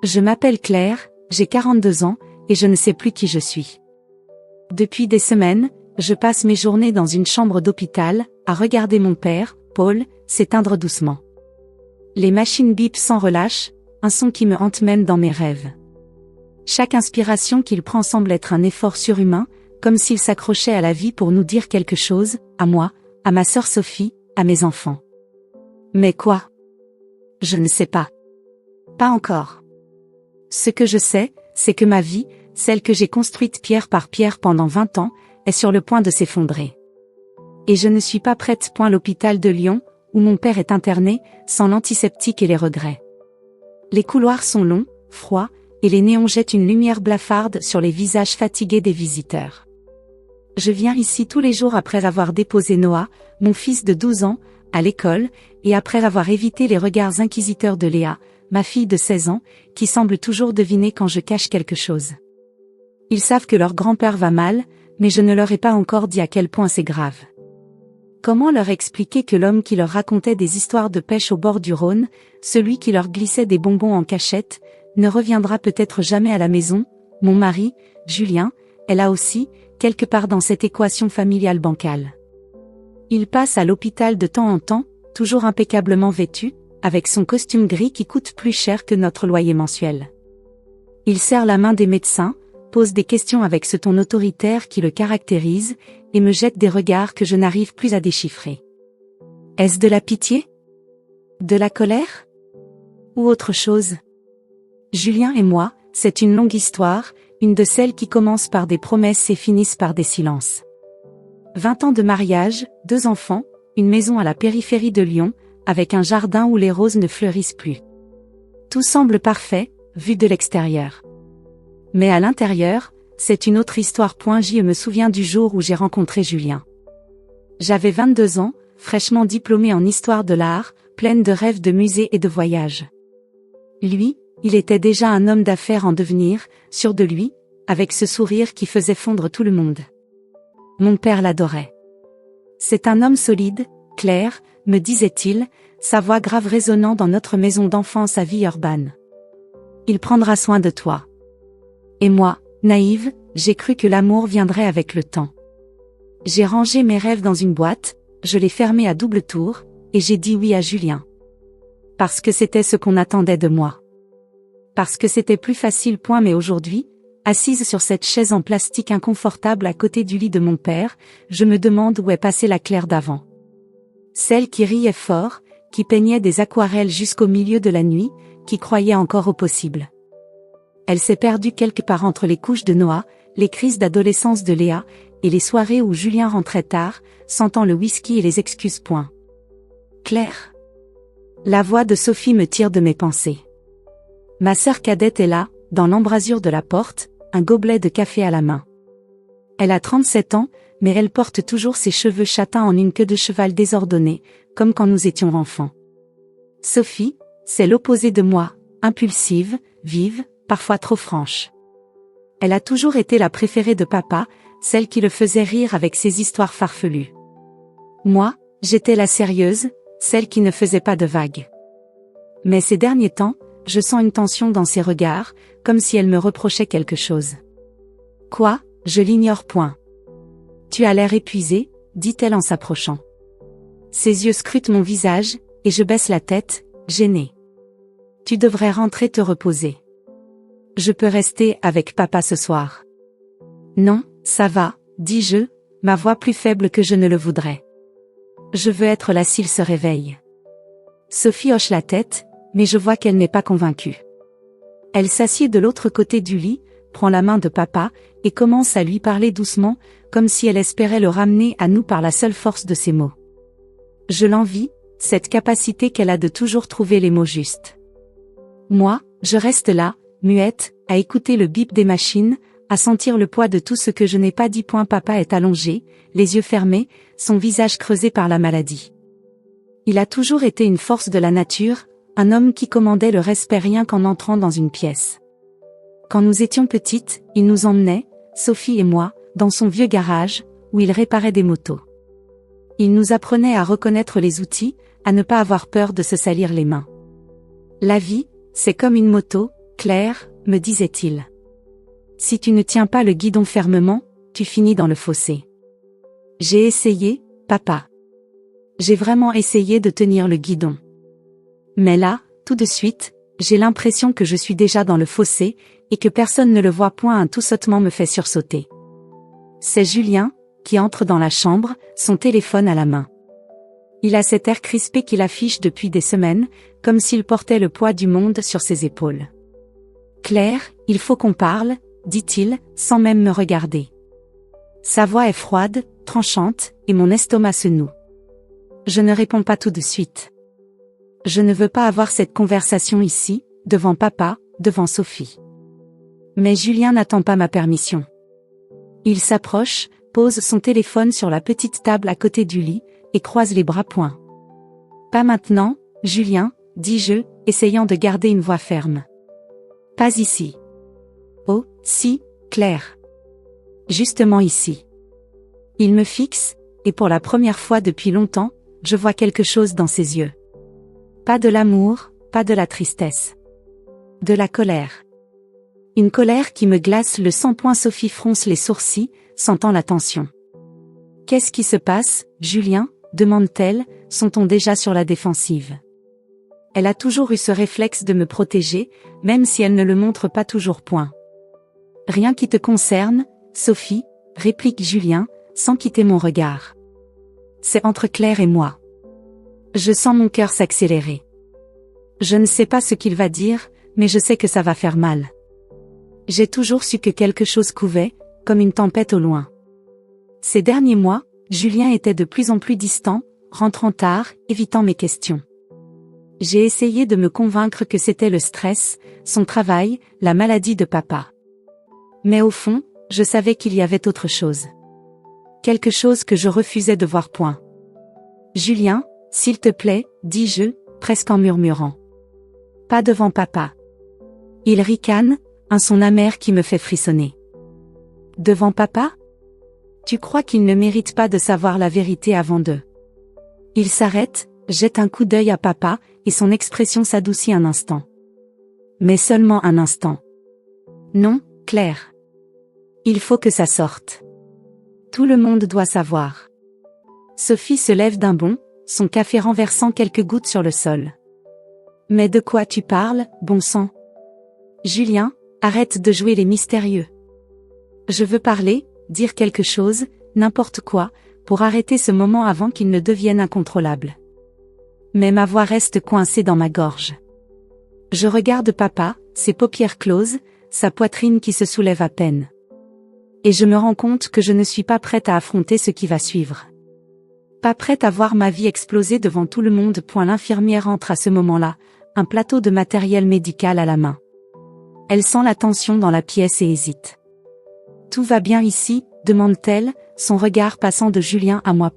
Je m'appelle Claire, j'ai 42 ans, et je ne sais plus qui je suis. Depuis des semaines, je passe mes journées dans une chambre d'hôpital, à regarder mon père, Paul, s'éteindre doucement. Les machines bipent sans relâche, un son qui me hante même dans mes rêves. Chaque inspiration qu'il prend semble être un effort surhumain, comme s'il s'accrochait à la vie pour nous dire quelque chose, à moi, à ma sœur Sophie, à mes enfants. Mais quoi? Je ne sais pas. Pas encore. Ce que je sais, c'est que ma vie, celle que j'ai construite pierre par pierre pendant 20 ans, est sur le point de s'effondrer. Et je ne suis pas prête. L'hôpital de Lyon, où mon père est interné, sans l'antiseptique et les regrets. Les couloirs sont longs, froids, et les néons jettent une lumière blafarde sur les visages fatigués des visiteurs. Je viens ici tous les jours après avoir déposé Noah, mon fils de 12 ans, à l'école, et après avoir évité les regards inquisiteurs de Léa, ma fille de 16 ans, qui semble toujours deviner quand je cache quelque chose. Ils savent que leur grand-père va mal, mais je ne leur ai pas encore dit à quel point c'est grave. Comment leur expliquer que l'homme qui leur racontait des histoires de pêche au bord du Rhône, celui qui leur glissait des bonbons en cachette, ne reviendra peut-être jamais à la maison? Mon mari, Julien, est là aussi, quelque part dans cette équation familiale bancale. Il passe à l'hôpital de temps en temps, toujours impeccablement vêtu, avec son costume gris qui coûte plus cher que notre loyer mensuel. Il serre la main des médecins, pose des questions avec ce ton autoritaire qui le caractérise, et me jette des regards que je n'arrive plus à déchiffrer. Est-ce de la pitié? De la colère? Ou autre chose? Julien et moi, c'est une longue histoire, une de celles qui commencent par des promesses et finissent par des silences. 20 ans de mariage, 2 enfants, une maison à la périphérie de Lyon, avec un jardin où les roses ne fleurissent plus. Tout semble parfait, vu de l'extérieur. Mais à l'intérieur, c'est une autre histoire. Je me souviens du jour où j'ai rencontré Julien. J'avais 22 ans, fraîchement diplômée en histoire de l'art, pleine de rêves de musées et de voyages. Lui, il était déjà un homme d'affaires en devenir, sûr de lui, avec ce sourire qui faisait fondre tout le monde. Mon père l'adorait. C'est un homme solide, clair, me disait-il, sa voix grave résonnant dans notre maison d'enfance à Villeurbanne. Il prendra soin de toi. Et moi, naïve, j'ai cru que l'amour viendrait avec le temps. J'ai rangé mes rêves dans une boîte, je l'ai fermée à double tour, et j'ai dit oui à Julien. Parce que c'était ce qu'on attendait de moi. Parce que c'était plus facile. Mais aujourd'hui, assise sur cette chaise en plastique inconfortable à côté du lit de mon père, je me demande où est passée la Claire d'avant. Celle qui riait fort, qui peignait des aquarelles jusqu'au milieu de la nuit, qui croyait encore au possible. Elle s'est perdue quelque part entre les couches de Noah, les crises d'adolescence de Léa, et les soirées où Julien rentrait tard, sentant le whisky et les excuses. Claire. La voix de Sophie me tire de mes pensées. Ma sœur cadette est là, dans l'embrasure de la porte, un gobelet de café à la main. Elle a 37 ans, mais elle porte toujours ses cheveux châtains en une queue de cheval désordonnée, comme quand nous étions enfants. Sophie, c'est l'opposé de moi, impulsive, vive, parfois trop franche. Elle a toujours été la préférée de papa, celle qui le faisait rire avec ses histoires farfelues. Moi, j'étais la sérieuse, celle qui ne faisait pas de vagues. Mais ces derniers temps, je sens une tension dans ses regards, comme si elle me reprochait quelque chose. Quoi? Je l'ignore. Tu as l'air épuisé, dit-elle en s'approchant. Ses yeux scrutent mon visage, et je baisse la tête, gênée. Tu devrais rentrer te reposer. Je peux rester avec papa ce soir. Non, ça va, dis-je, ma voix plus faible que je ne le voudrais. Je veux être là s'il se réveille. Sophie hoche la tête, mais je vois qu'elle n'est pas convaincue. Elle s'assied de l'autre côté du lit, prend la main de papa, et commence à lui parler doucement, comme si elle espérait le ramener à nous par la seule force de ses mots. Je l'envie, cette capacité qu'elle a de toujours trouver les mots justes. Moi, je reste là, muette, à écouter le bip des machines, à sentir le poids de tout ce que je n'ai pas dit. Papa est allongé, les yeux fermés, son visage creusé par la maladie. Il a toujours été une force de la nature, un homme qui commandait le respect rien qu'en entrant dans une pièce. Quand nous étions petites, il nous emmenait, Sophie et moi, dans son vieux garage, où il réparait des motos. Il nous apprenait à reconnaître les outils, à ne pas avoir peur de se salir les mains. La vie, c'est comme une moto, Claire, me disait-il. Si tu ne tiens pas le guidon fermement, tu finis dans le fossé. J'ai essayé, papa. J'ai vraiment essayé de tenir le guidon. Mais là, tout de suite, j'ai l'impression que je suis déjà dans le fossé, et que personne ne le voit point. Un tout sautement me fait sursauter. C'est Julien, qui entre dans la chambre, son téléphone à la main. Il a cet air crispé qu'il affiche depuis des semaines, comme s'il portait le poids du monde sur ses épaules. Claire, il faut qu'on parle, dit-il, sans même me regarder. Sa voix est froide, tranchante, et mon estomac se noue. Je ne réponds pas tout de suite. Je ne veux pas avoir cette conversation ici, devant papa, devant Sophie. Mais Julien n'attend pas ma permission. Il s'approche, pose son téléphone sur la petite table à côté du lit, et croise les bras point. Pas maintenant, Julien, dis-je, essayant de garder une voix ferme. Pas ici. Oh, si, Claire. Justement ici. Il me fixe, et pour la première fois depuis longtemps, je vois quelque chose dans ses yeux. Pas de l'amour, pas de la tristesse. De la colère. Une colère qui me glace le sang. Sophie fronce les sourcils, sentant la tension. Qu'est-ce qui se passe, Julien, demande-t-elle, sont-on déjà sur la défensive? Elle a toujours eu ce réflexe de me protéger, même si elle ne le montre pas toujours point. Rien qui te concerne, Sophie, réplique Julien, sans quitter mon regard. C'est entre Claire et moi. Je sens mon cœur s'accélérer. Je ne sais pas ce qu'il va dire, mais je sais que ça va faire mal. J'ai toujours su que quelque chose couvait, comme une tempête au loin. Ces derniers mois, Julien était de plus en plus distant, rentrant tard, évitant mes questions. J'ai essayé de me convaincre que c'était le stress, son travail, la maladie de papa. Mais au fond, je savais qu'il y avait autre chose. Quelque chose que je refusais de voir point. Julien, s'il te plaît, dis-je, presque en murmurant. Pas devant papa. Il ricane, un son amer qui me fait frissonner. Devant papa? Tu crois qu'il ne mérite pas de savoir la vérité avant de... Il s'arrête, jette un coup d'œil à papa, et son expression s'adoucit un instant. Mais seulement un instant. Non, Claire. Il faut que ça sorte. Tout le monde doit savoir. Sophie se lève d'un bond, son café renversant quelques gouttes sur le sol. Mais de quoi tu parles, bon sang? Julien, arrête de jouer les mystérieux. Je veux parler, dire quelque chose, n'importe quoi, pour arrêter ce moment avant qu'il ne devienne incontrôlable. Mais ma voix reste coincée dans ma gorge. Je regarde papa, ses paupières closes, sa poitrine qui se soulève à peine. Et je me rends compte que je ne suis pas prête à affronter ce qui va suivre. Pas prête à voir ma vie exploser devant tout le monde. L'infirmière entre à ce moment-là, un plateau de matériel médical à la main. Elle sent la tension dans la pièce et hésite. Tout va bien ici, demande-t-elle, son regard passant de Julien à moi.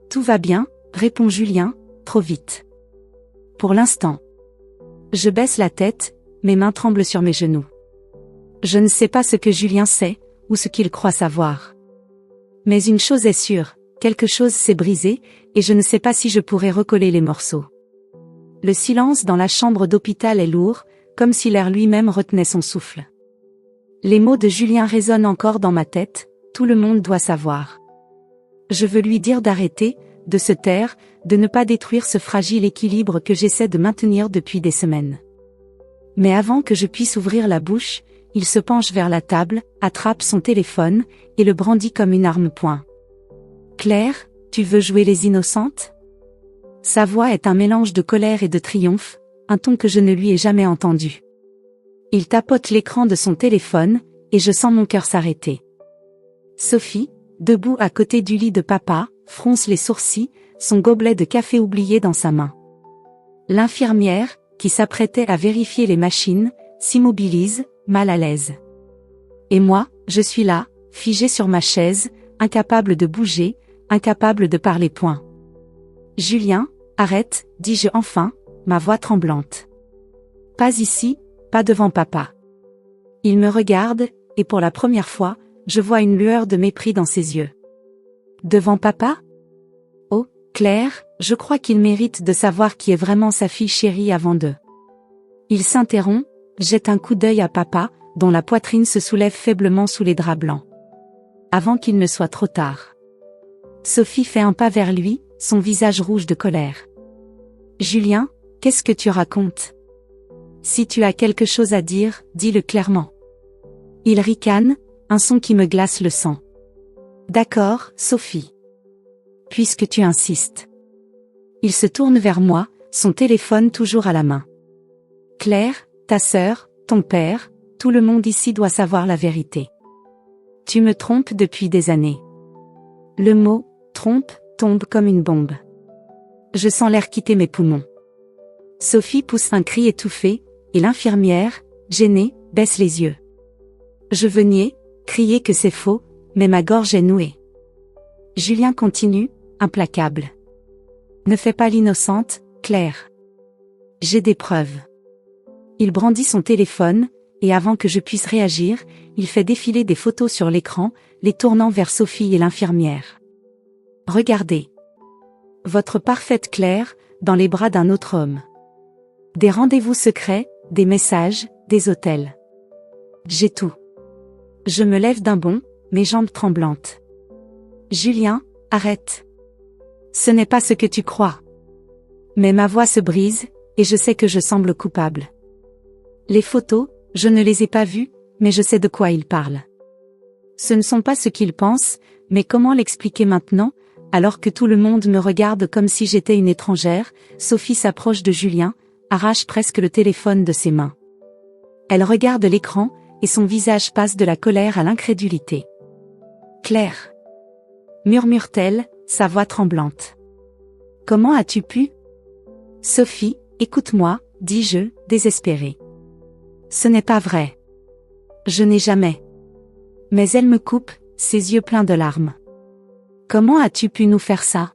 Tout va bien, répond Julien, trop vite. Pour l'instant. Je baisse la tête, mes mains tremblent sur mes genoux. Je ne sais pas ce que Julien sait, ou ce qu'il croit savoir. Mais une chose est sûre, quelque chose s'est brisé, et je ne sais pas si je pourrai recoller les morceaux. Le silence dans la chambre d'hôpital est lourd, comme si l'air lui-même retenait son souffle. Les mots de Julien résonnent encore dans ma tête, tout le monde doit savoir. Je veux lui dire d'arrêter, de se taire, de ne pas détruire ce fragile équilibre que j'essaie de maintenir depuis des semaines. Mais avant que je puisse ouvrir la bouche, il se penche vers la table, attrape son téléphone, et le brandit comme une arme. Claire, tu veux jouer les innocentes? Sa voix est un mélange de colère et de triomphe, un ton que je ne lui ai jamais entendu. Il tapote l'écran de son téléphone, et je sens mon cœur s'arrêter. Sophie, debout à côté du lit de papa, fronce les sourcils, son gobelet de café oublié dans sa main. L'infirmière, qui s'apprêtait à vérifier les machines, s'immobilise, mal à l'aise. Et moi, je suis là, figé sur ma chaise, incapable de bouger, incapable de parler. Julien, arrête, dis-je enfin, ma voix tremblante. Pas ici, pas devant papa. Il me regarde, et pour la première fois, je vois une lueur de mépris dans ses yeux. Devant papa? Oh, Claire, je crois qu'il mérite de savoir qui est vraiment sa fille chérie avant de... Il s'interrompt, jette un coup d'œil à papa, dont la poitrine se soulève faiblement sous les draps blancs. Avant qu'il ne soit trop tard. Sophie fait un pas vers lui, son visage rouge de colère. Julien, qu'est-ce que tu racontes? Si tu as quelque chose à dire, dis-le clairement. Il ricane, un son qui me glace le sang. D'accord, Sophie. Puisque tu insistes. Il se tourne vers moi, son téléphone toujours à la main. Claire, ta sœur, ton père, tout le monde ici doit savoir la vérité. Tu me trompes depuis des années. Le mot « trompe » tombe comme une bombe. Je sens l'air quitter mes poumons. Sophie pousse un cri étouffé, et l'infirmière, gênée, baisse les yeux. Je veux nier, crier que c'est faux, mais ma gorge est nouée. Julien continue, implacable. Ne fais pas l'innocente, Claire. J'ai des preuves. Il brandit son téléphone, et avant que je puisse réagir, il fait défiler des photos sur l'écran, les tournant vers Sophie et l'infirmière. Regardez. Votre parfaite Claire, dans les bras d'un autre homme. Des rendez-vous secrets, des messages, des hôtels. J'ai tout. Je me lève d'un bond, mes jambes tremblantes. Julien, arrête. Ce n'est pas ce que tu crois. Mais ma voix se brise, et je sais que je semble coupable. Les photos, je ne les ai pas vues, mais je sais de quoi ils parlent. Ce ne sont pas ce qu'ils pensent, mais comment l'expliquer maintenant, alors que tout le monde me regarde comme si j'étais une étrangère? Sophie s'approche de Julien, arrache presque le téléphone de ses mains. Elle regarde l'écran, et son visage passe de la colère à l'incrédulité. Claire, murmure-t-elle, sa voix tremblante. Comment as-tu pu? Sophie, écoute-moi, dis-je, désespérée. Ce n'est pas vrai. Je n'ai jamais. Mais elle me coupe, ses yeux pleins de larmes. Comment as-tu pu nous faire ça?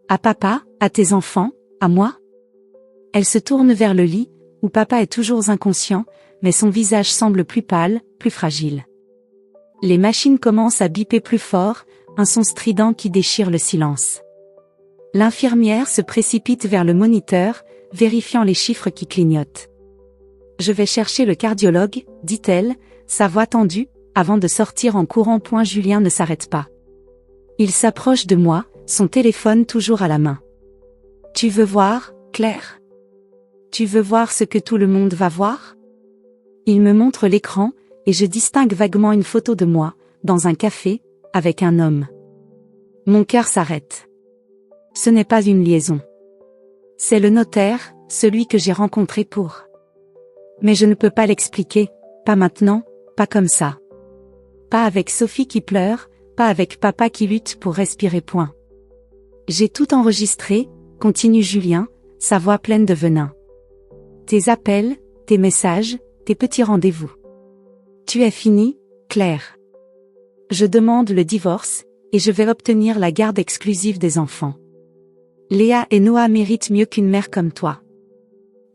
À papa, à tes enfants, à moi? Elle se tourne vers le lit, où papa est toujours inconscient, mais son visage semble plus pâle, plus fragile. Les machines commencent à biper plus fort, un son strident qui déchire le silence. L'infirmière se précipite vers le moniteur, vérifiant les chiffres qui clignotent. Je vais chercher le cardiologue, dit-elle, sa voix tendue, avant de sortir en courant. Julien ne s'arrête pas. Il s'approche de moi, son téléphone toujours à la main. Tu veux voir, Claire? Tu veux voir ce que tout le monde va voir? Il me montre l'écran, et je distingue vaguement une photo de moi, dans un café, avec un homme. Mon cœur s'arrête. Ce n'est pas une liaison. C'est le notaire, celui que j'ai rencontré pour. Mais je ne peux pas l'expliquer, pas maintenant, pas comme ça. Pas avec Sophie qui pleure, pas avec papa qui lutte pour respirer. J'ai tout enregistré, continue Julien, sa voix pleine de venin. Tes appels, tes messages, tes petits rendez-vous. Tu es finie, Claire. Je demande le divorce, et je vais obtenir la garde exclusive des enfants. Léa et Noah méritent mieux qu'une mère comme toi.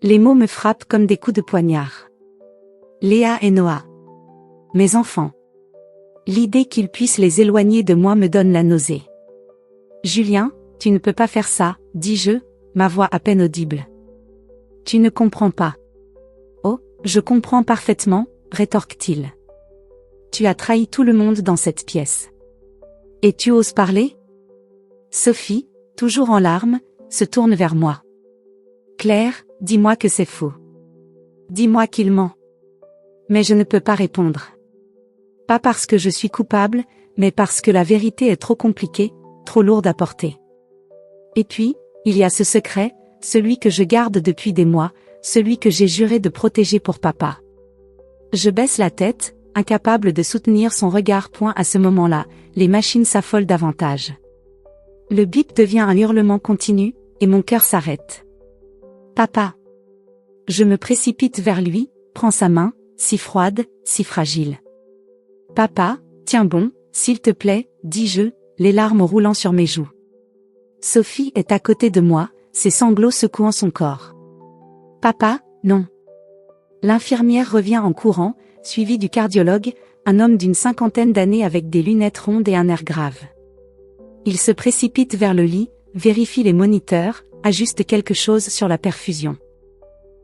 Les mots me frappent comme des coups de poignard. Léa et Noah. Mes enfants. L'idée qu'ils puissent les éloigner de moi me donne la nausée. Julien, tu ne peux pas faire ça, dis-je, ma voix à peine audible. Tu ne comprends pas. Oh, je comprends parfaitement, rétorque-t-il. Tu as trahi tout le monde dans cette pièce. Et tu oses parler? Sophie, toujours en larmes, se tourne vers moi. Claire, dis-moi que c'est faux. Dis-moi qu'il ment. Mais je ne peux pas répondre. Pas parce que je suis coupable, mais parce que la vérité est trop compliquée, trop lourde à porter. Et puis, il y a ce secret, celui que je garde depuis des mois, celui que j'ai juré de protéger pour papa. Je baisse la tête, incapable de soutenir son regard. À ce moment-là, les machines s'affolent davantage. Le bip devient un hurlement continu, et mon cœur s'arrête. Papa. Je me précipite vers lui, prends sa main, si froide, si fragile. Papa, tiens bon, s'il te plaît, dis-je, les larmes roulant sur mes joues. Sophie est à côté de moi, ses sanglots secouant son corps. Papa, non. L'infirmière revient en courant, suivie du cardiologue, un homme d'une 50aine d'années avec des lunettes rondes et un air grave. Il se précipite vers le lit, vérifie les moniteurs, ajuste quelque chose sur la perfusion.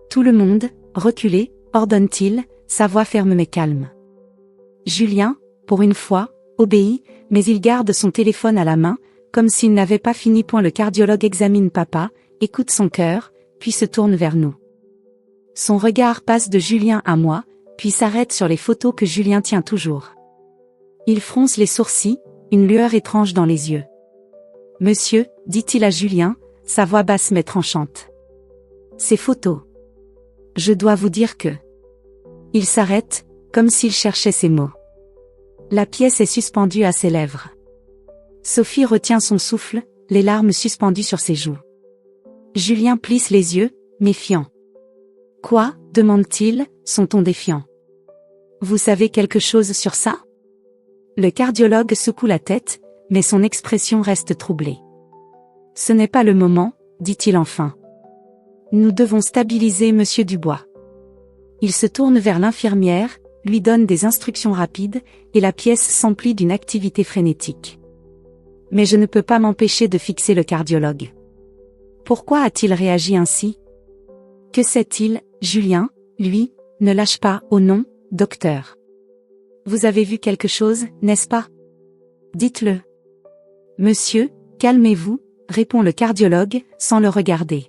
Tout le monde, reculé, ordonne-t-il, sa voix ferme mais calme. Julien, pour une fois, obéit, mais il garde son téléphone à la main, comme s'il n'avait pas fini. Le cardiologue examine papa, écoute son cœur, puis se tourne vers nous. Son regard passe de Julien à moi, puis s'arrête sur les photos que Julien tient toujours. Il fronce les sourcils, une lueur étrange dans les yeux. Monsieur, dit-il à Julien, sa voix basse mais tranchante. Ces photos. Je dois vous dire que... Il s'arrête, comme s'il cherchait ses mots. La pièce est suspendue à ses lèvres. Sophie retient son souffle, les larmes suspendues sur ses joues. Julien plisse les yeux, méfiant. Quoi, demande-t-il, son ton défiant. Vous savez quelque chose sur ça? Le cardiologue secoue la tête, mais son expression reste troublée. Ce n'est pas le moment, dit-il enfin. Nous devons stabiliser Monsieur Dubois. Il se tourne vers l'infirmière, lui donne des instructions rapides, et la pièce s'emplit d'une activité frénétique. Mais je ne peux pas m'empêcher de fixer le cardiologue. Pourquoi a-t-il réagi ainsi? Que sait-il, Julien, lui, ne lâche pas, oh non, docteur. Vous avez vu quelque chose, n'est-ce pas? Dites-le. Monsieur, calmez-vous, répond le cardiologue, sans le regarder.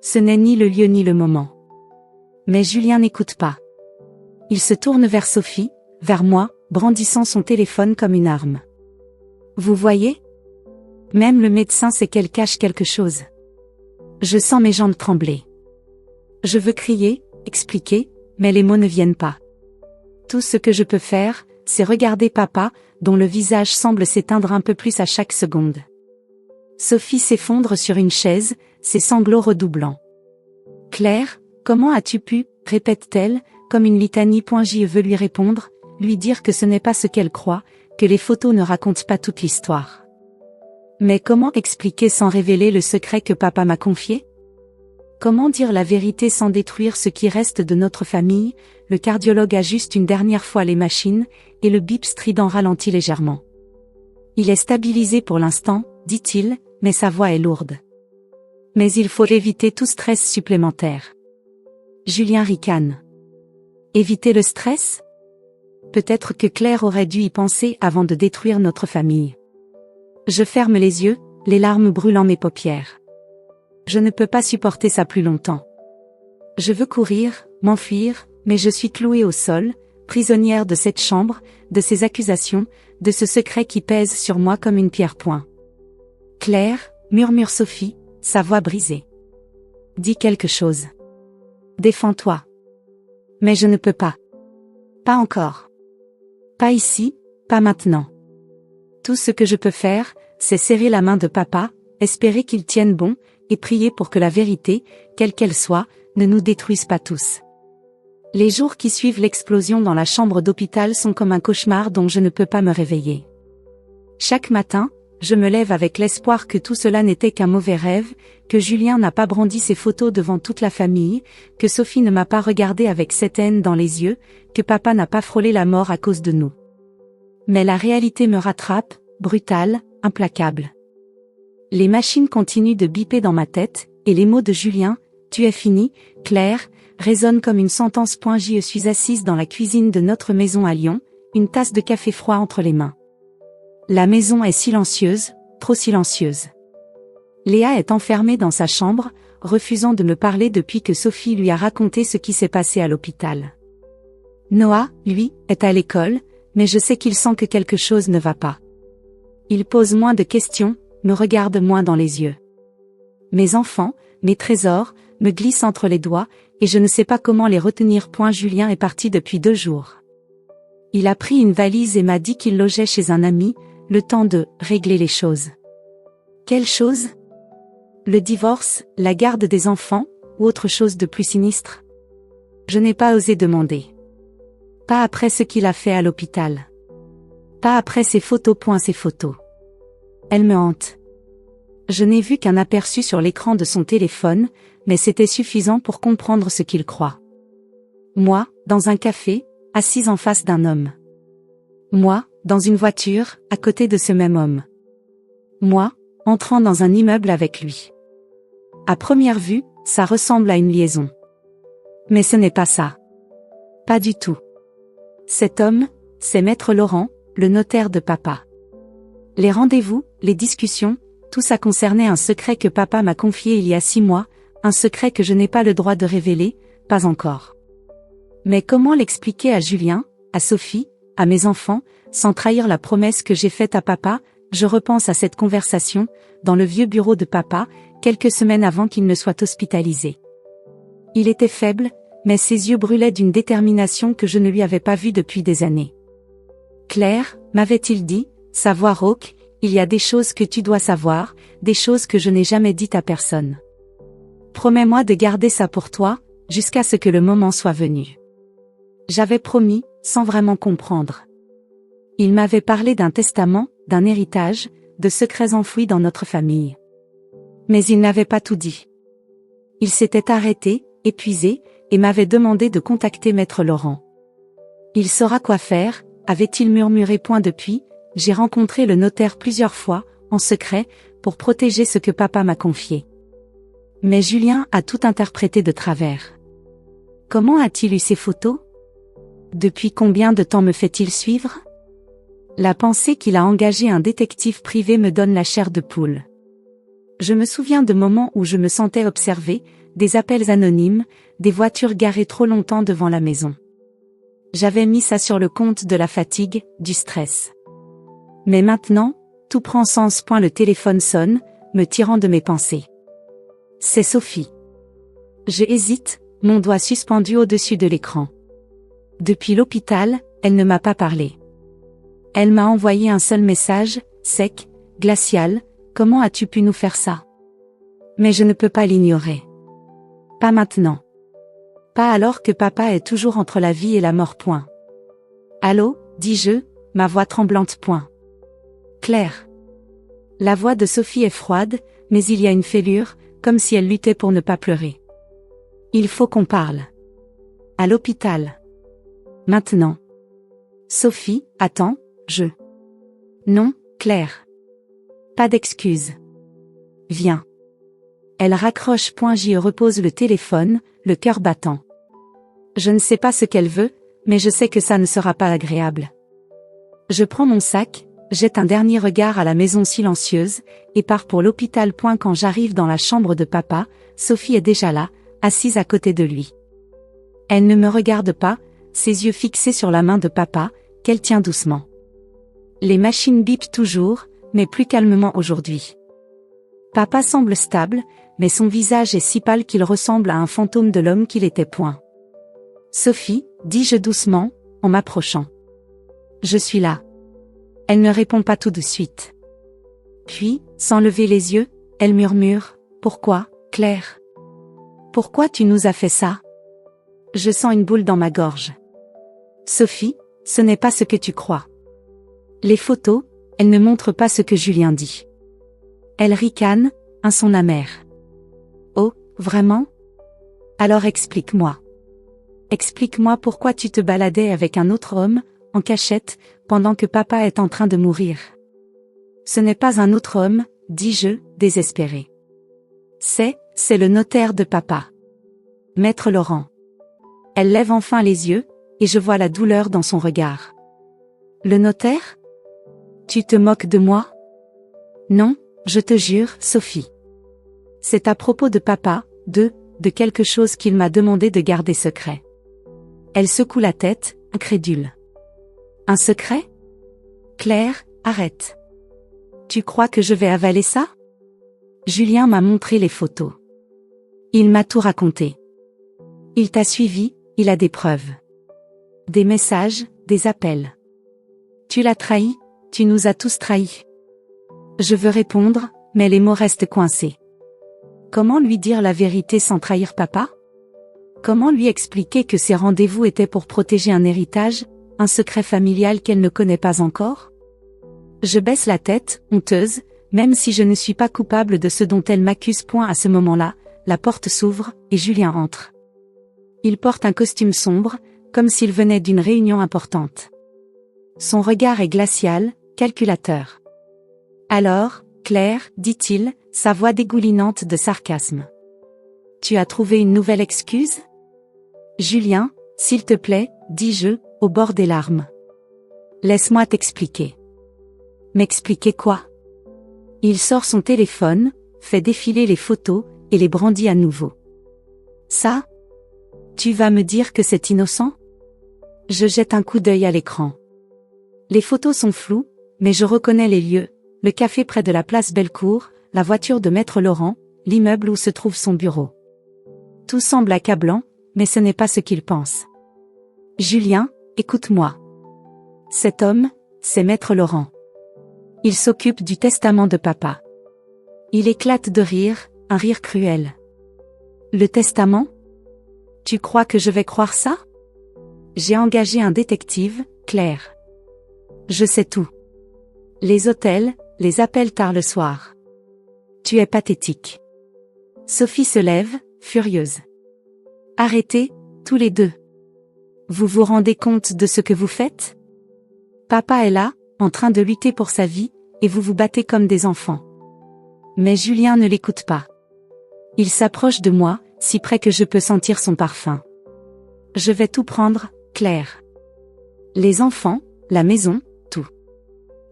Ce n'est ni le lieu ni le moment. Mais Julien n'écoute pas. Il se tourne vers Sophie, vers moi, brandissant son téléphone comme une arme. Vous voyez? Même le médecin sait qu'elle cache quelque chose. Je sens mes jambes trembler. Je veux crier, expliquer, mais les mots ne viennent pas. Tout ce que je peux faire, c'est regarder papa, dont le visage semble s'éteindre un peu plus à chaque seconde. Sophie s'effondre sur une chaise, ses sanglots redoublant. Claire, comment as-tu pu, répète-t-elle, comme une litanie. Je veux lui répondre, lui dire que ce n'est pas ce qu'elle croit, que les photos ne racontent pas toute l'histoire. Mais comment expliquer sans révéler le secret que papa m'a confié? Comment dire la vérité sans détruire ce qui reste de notre famille? Le cardiologue ajuste une dernière fois les machines, et le bip strident ralentit légèrement. Il est stabilisé pour l'instant, dit-il, mais sa voix est lourde. Mais il faut éviter tout stress supplémentaire. Julien ricane. Éviter le stress? Peut-être que Claire aurait dû y penser avant de détruire notre famille. Je ferme les yeux, les larmes brûlant mes paupières. Je ne peux pas supporter ça plus longtemps. Je veux courir, m'enfuir, mais je suis clouée au sol, prisonnière de cette chambre, de ces accusations, de ce secret qui pèse sur moi comme une pierre. Claire, murmure Sophie, sa voix brisée. Dis quelque chose. Défends-toi. Mais je ne peux pas. Pas encore. Pas ici, pas maintenant. Tout ce que je peux faire, c'est serrer la main de papa, espérer qu'il tienne bon, et prier pour que la vérité, quelle qu'elle soit, ne nous détruise pas tous. Les jours qui suivent l'explosion dans la chambre d'hôpital sont comme un cauchemar dont je ne peux pas me réveiller. Chaque matin, je me lève avec l'espoir que tout cela n'était qu'un mauvais rêve, que Julien n'a pas brandi ses photos devant toute la famille, que Sophie ne m'a pas regardé avec cette haine dans les yeux, que papa n'a pas frôlé la mort à cause de nous. Mais la réalité me rattrape, brutale, implacable. Les machines continuent de biper dans ma tête, et les mots de Julien, « Tu es fini, Claire », résonnent comme une sentence. Je suis assise dans la cuisine de notre maison à Lyon, une tasse de café froid entre les mains. La maison est silencieuse, trop silencieuse. Léa est enfermée dans sa chambre, refusant de me parler depuis que Sophie lui a raconté ce qui s'est passé à l'hôpital. Noah, lui, est à l'école, mais je sais qu'il sent que quelque chose ne va pas. Il pose moins de questions, me regarde moins dans les yeux. Mes enfants, mes trésors, me glissent entre les doigts, et je ne sais pas comment les retenir. Julien est parti depuis 2 jours. Il a pris une valise et m'a dit qu'il logeait chez un ami, le temps de régler les choses. Quelle chose? Le divorce, la garde des enfants, ou autre chose de plus sinistre? Je n'ai pas osé demander. Pas après ce qu'il a fait à l'hôpital. Pas après ces photos. Ces photos. Elles me hantent. Je n'ai vu qu'un aperçu sur l'écran de son téléphone, mais c'était suffisant pour comprendre ce qu'il croit. Moi, dans un café, assise en face d'un homme. Moi, dans une voiture, à côté de ce même homme. Moi, entrant dans un immeuble avec lui. À première vue, ça ressemble à une liaison. Mais ce n'est pas ça. Pas du tout. Cet homme, c'est Maître Laurent, le notaire de papa. Les rendez-vous, les discussions, tout ça concernait un secret que papa m'a confié il y a 6 mois, un secret que je n'ai pas le droit de révéler, pas encore. Mais comment l'expliquer à Julien, à Sophie, à mes enfants, sans trahir la promesse que j'ai faite à papa? Je repense à cette conversation, dans le vieux bureau de papa, quelques semaines avant qu'il ne soit hospitalisé. Il était faible, mais ses yeux brûlaient d'une détermination que je ne lui avais pas vue depuis des années. Claire, m'avait-il dit, savoir Hawk, il y a des choses que tu dois savoir, des choses que je n'ai jamais dites à personne. Promets-moi de garder ça pour toi, jusqu'à ce que le moment soit venu. J'avais promis, sans vraiment comprendre. Il m'avait parlé d'un testament, d'un héritage, de secrets enfouis dans notre famille. Mais il n'avait pas tout dit. Il s'était arrêté, épuisé, et m'avait demandé de contacter Maître Laurent. Il saura quoi faire, avait-il murmuré. Depuis, j'ai rencontré le notaire plusieurs fois, en secret, pour protéger ce que papa m'a confié. Mais Julien a tout interprété de travers. Comment a-t-il eu ces photos? Depuis combien de temps me fait-il suivre? La pensée qu'il a engagé un détective privé me donne la chair de poule. Je me souviens de moments où je me sentais observée, des appels anonymes, des voitures garées trop longtemps devant la maison. J'avais mis ça sur le compte de la fatigue, du stress. Mais maintenant, tout prend sens. Le téléphone sonne, me tirant de mes pensées. C'est Sophie. Je hésite, mon doigt suspendu au-dessus de l'écran. Depuis l'hôpital, elle ne m'a pas parlé. Elle m'a envoyé un seul message, sec, glacial: comment as-tu pu nous faire ça? Mais je ne peux pas l'ignorer. Pas maintenant. Pas alors que papa est toujours entre la vie et la mort. Allô, dis-je, ma voix tremblante. Claire. La voix de Sophie est froide, mais il y a une fêlure, comme si elle luttait pour ne pas pleurer. Il faut qu'on parle. À l'hôpital. Maintenant. Sophie, attends, Non, Claire. Pas d'excuses. Viens. Elle raccroche. J'y repose le téléphone, le cœur battant. Je ne sais pas ce qu'elle veut, mais je sais que ça ne sera pas agréable. Je prends mon sac, jette un dernier regard à la maison silencieuse, et pars pour l'hôpital. Quand j'arrive dans la chambre de papa, Sophie est déjà là, assise à côté de lui. Elle ne me regarde pas, ses yeux fixés sur la main de papa, qu'elle tient doucement. Les machines bipent toujours, mais plus calmement aujourd'hui. Papa semble stable, mais son visage est si pâle qu'il ressemble à un fantôme de l'homme qu'il était. Sophie, dis-je doucement, en m'approchant. Je suis là. Elle ne répond pas tout de suite. Puis, sans lever les yeux, elle murmure: pourquoi, Claire? Pourquoi tu nous as fait ça? Je sens une boule dans ma gorge. Sophie, ce n'est pas ce que tu crois. Les photos, elles ne montrent pas ce que Julien dit. Elle ricane, un son amer. Oh, vraiment? Alors explique-moi. Explique-moi pourquoi tu te baladais avec un autre homme, en cachette, pendant que papa est en train de mourir. Ce n'est pas un autre homme, dis-je, désespéré. C'est le notaire de papa. Maître Laurent. Elle lève enfin les yeux, et je vois la douleur dans son regard. Le notaire? Tu te moques de moi? Non, je te jure, Sophie. C'est à propos de papa, de quelque chose qu'il m'a demandé de garder secret. Elle secoue la tête, incrédule. Un secret? Claire, arrête. Tu crois que je vais avaler ça? Julien m'a montré les photos. Il m'a tout raconté. Il t'a suivi, il a des preuves. Des messages, des appels. Tu l'as trahi, tu nous as tous trahis. Je veux répondre, mais les mots restent coincés. Comment lui dire la vérité sans trahir papa? Comment lui expliquer que ces rendez-vous étaient pour protéger un héritage, un secret familial qu'elle ne connaît pas encore? Je baisse la tête, honteuse, même si je ne suis pas coupable de ce dont elle m'accuse. À ce moment-là, la porte s'ouvre, et Julien entre. Il porte un costume sombre, comme s'il venait d'une réunion importante. Son regard est glacial, calculateur. Alors, Claire, dit-il, sa voix dégoulinante de sarcasme. Tu as trouvé une nouvelle excuse? Julien, S'il te plaît, dis-je, au bord des larmes. Laisse-moi t'expliquer. M'expliquer quoi? Il sort son téléphone, fait défiler les photos, et les brandit à nouveau. Ça? Tu vas me dire que c'est innocent? Je jette un coup d'œil à l'écran. Les photos sont floues, mais je reconnais les lieux, le café près de la place Bellecour, la voiture de Maître Laurent, l'immeuble où se trouve son bureau. Tout semble accablant, mais ce n'est pas ce qu'il pense. Julien, écoute-moi. Cet homme, c'est Maître Laurent. Il s'occupe du testament de papa. Il éclate de rire, un rire cruel. Le testament? Tu crois que je vais croire ça? J'ai engagé un détective, Claire. Je sais tout. Les hôtels, les appels tard le soir. Tu es pathétique. Sophie se lève, furieuse. Arrêtez, tous les deux. Vous vous rendez compte de ce que vous faites? Papa est là, en train de lutter pour sa vie, et vous vous battez comme des enfants. Mais Julien ne l'écoute pas. Il s'approche de moi, si près que je peux sentir son parfum. Je vais tout prendre, Claire. Les enfants, la maison, tout.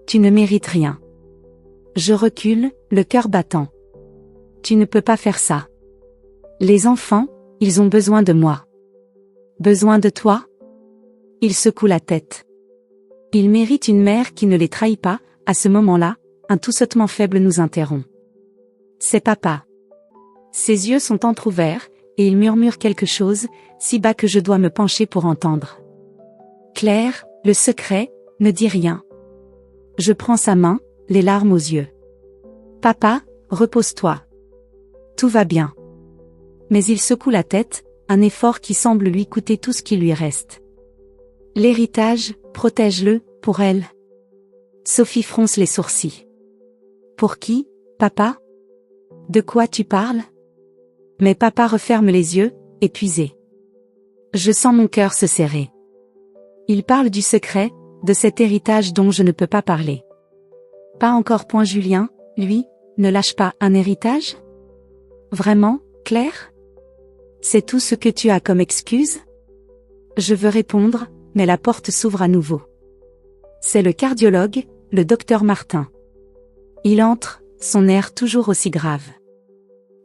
Tu ne mérites rien. Je recule, le cœur battant. Tu ne peux pas faire ça. Les enfants, ils ont besoin de moi. Besoin de toi? Il secoue la tête. Ils méritent une mère qui ne les trahit pas. À ce moment-là, un toussottement faible nous interrompt. C'est papa. Ses yeux sont entr'ouverts, et il murmure quelque chose, si bas que je dois me pencher pour entendre. Claire, le secret, ne dis rien. Je prends sa main, les larmes aux yeux. Papa, repose-toi. Tout va bien. Mais il secoue la tête, un effort qui semble lui coûter tout ce qui lui reste. L'héritage, protège-le, pour elle. Sophie fronce les sourcils. Pour qui, papa? De quoi tu parles? Mais papa referme les yeux, épuisé. Je sens mon cœur se serrer. Il parle du secret, de cet héritage dont je ne peux pas parler. Pas encore point Julien, lui, ne lâche pas un héritage? Vraiment, Claire? C'est tout ce que tu as comme excuse? Je veux répondre, mais la porte s'ouvre à nouveau. C'est le cardiologue, le docteur Martin. Il entre, son air toujours aussi grave.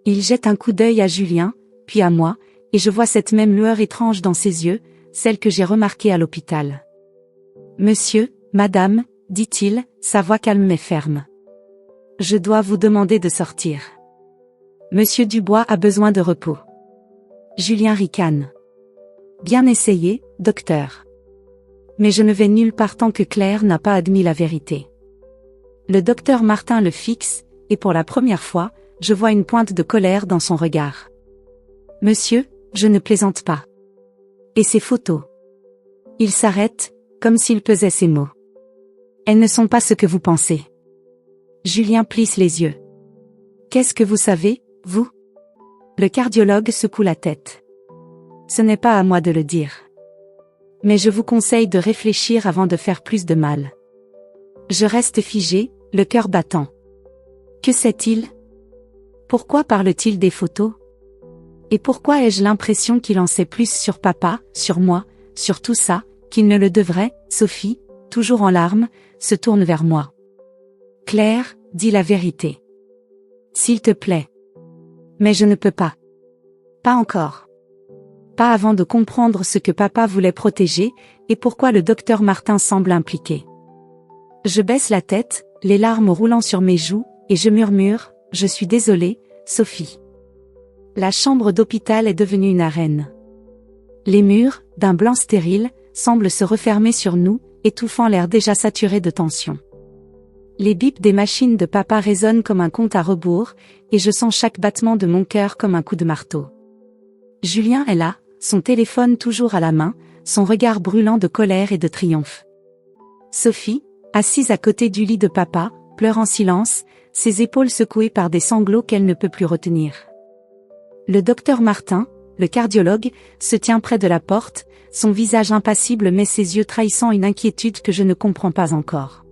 Il jette un coup d'œil à Julien, puis à moi, et je vois cette même lueur étrange dans ses yeux, celle que j'ai remarquée à l'hôpital. Monsieur, madame, dit-il, sa voix calme mais ferme. Je dois vous demander de sortir. Monsieur Dubois a besoin de repos. Julien ricane. Bien essayé, docteur. Mais je ne vais nulle part tant que Claire n'a pas admis la vérité. Le docteur Martin le fixe, et pour la première fois, je vois une pointe de colère dans son regard. Monsieur, je ne plaisante pas. Et ces photos? Il s'arrête, comme s'il pesait ses mots. Elles ne sont pas ce que vous pensez. Julien plisse les yeux. Qu'est-ce que vous savez, vous? Le cardiologue secoue la tête. Ce n'est pas à moi de le dire. Mais je vous conseille de réfléchir avant de faire plus de mal. Je reste figé, le cœur battant. Que sait-il? Pourquoi parle-t-il des photos? Et pourquoi ai-je l'impression qu'il en sait plus sur papa, sur moi, sur tout ça, qu'il ne le devrait? Sophie, toujours en larmes, se tourne vers moi. Claire, dis la vérité. S'il te plaît. Mais je ne peux pas. Pas encore. Pas avant de comprendre ce que papa voulait protéger, et pourquoi le docteur Martin semble impliqué. Je baisse la tête, les larmes roulant sur mes joues, et je murmure, je suis désolée, Sophie. La chambre d'hôpital est devenue une arène. Les murs, d'un blanc stérile, semblent se refermer sur nous, étouffant l'air déjà saturé de tension. Les bips des machines de papa résonnent comme un compte à rebours, et je sens chaque battement de mon cœur comme un coup de marteau. Julien est là, son téléphone toujours à la main, son regard brûlant de colère et de triomphe. Sophie, assise à côté du lit de papa, pleure en silence, ses épaules secouées par des sanglots qu'elle ne peut plus retenir. Le docteur Martin, le cardiologue, se tient près de la porte, son visage impassible mais ses yeux trahissant une inquiétude que je ne comprends pas encore.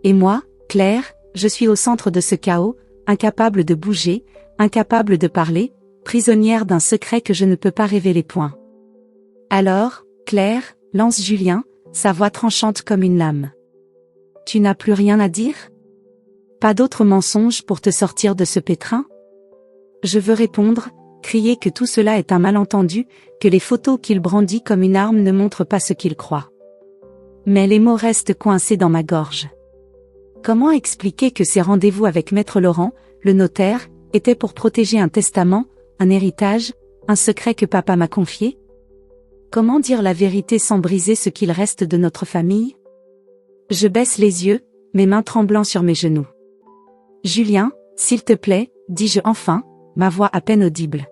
Et moi, Claire, je suis au centre de ce chaos, incapable de bouger, incapable de parler, prisonnière d'un secret que je ne peux pas révéler point. Alors, Claire, lance Julien, sa voix tranchante comme une lame. Tu n'as plus rien à dire? Pas d'autres mensonges pour te sortir de ce pétrin? Je veux répondre, crier que tout cela est un malentendu, que les photos qu'il brandit comme une arme ne montrent pas ce qu'il croit. Mais les mots restent coincés dans ma gorge. Comment expliquer que ces rendez-vous avec Maître Laurent, le notaire, étaient pour protéger un testament, un héritage, un secret que papa m'a confié? Comment dire la vérité sans briser ce qu'il reste de notre famille? Je baisse les yeux, mes mains tremblant sur mes genoux. Julien, s'il te plaît, dis-je enfin, ma voix à peine audible.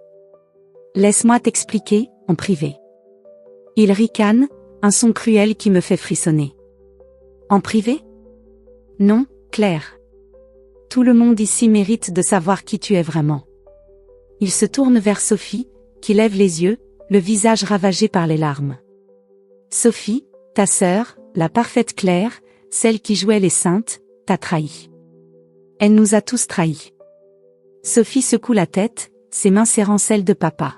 Laisse-moi t'expliquer, en privé. Il ricane, un son cruel qui me fait frissonner. En privé? Non, Claire. Tout le monde ici mérite de savoir qui tu es vraiment. Il se tourne vers Sophie, qui lève les yeux, le visage ravagé par les larmes. Sophie, ta sœur, la parfaite Claire, celle qui jouait les saintes, t'a trahi. Elle nous a tous trahis. Sophie secoue la tête, ses mains serrant celles de papa.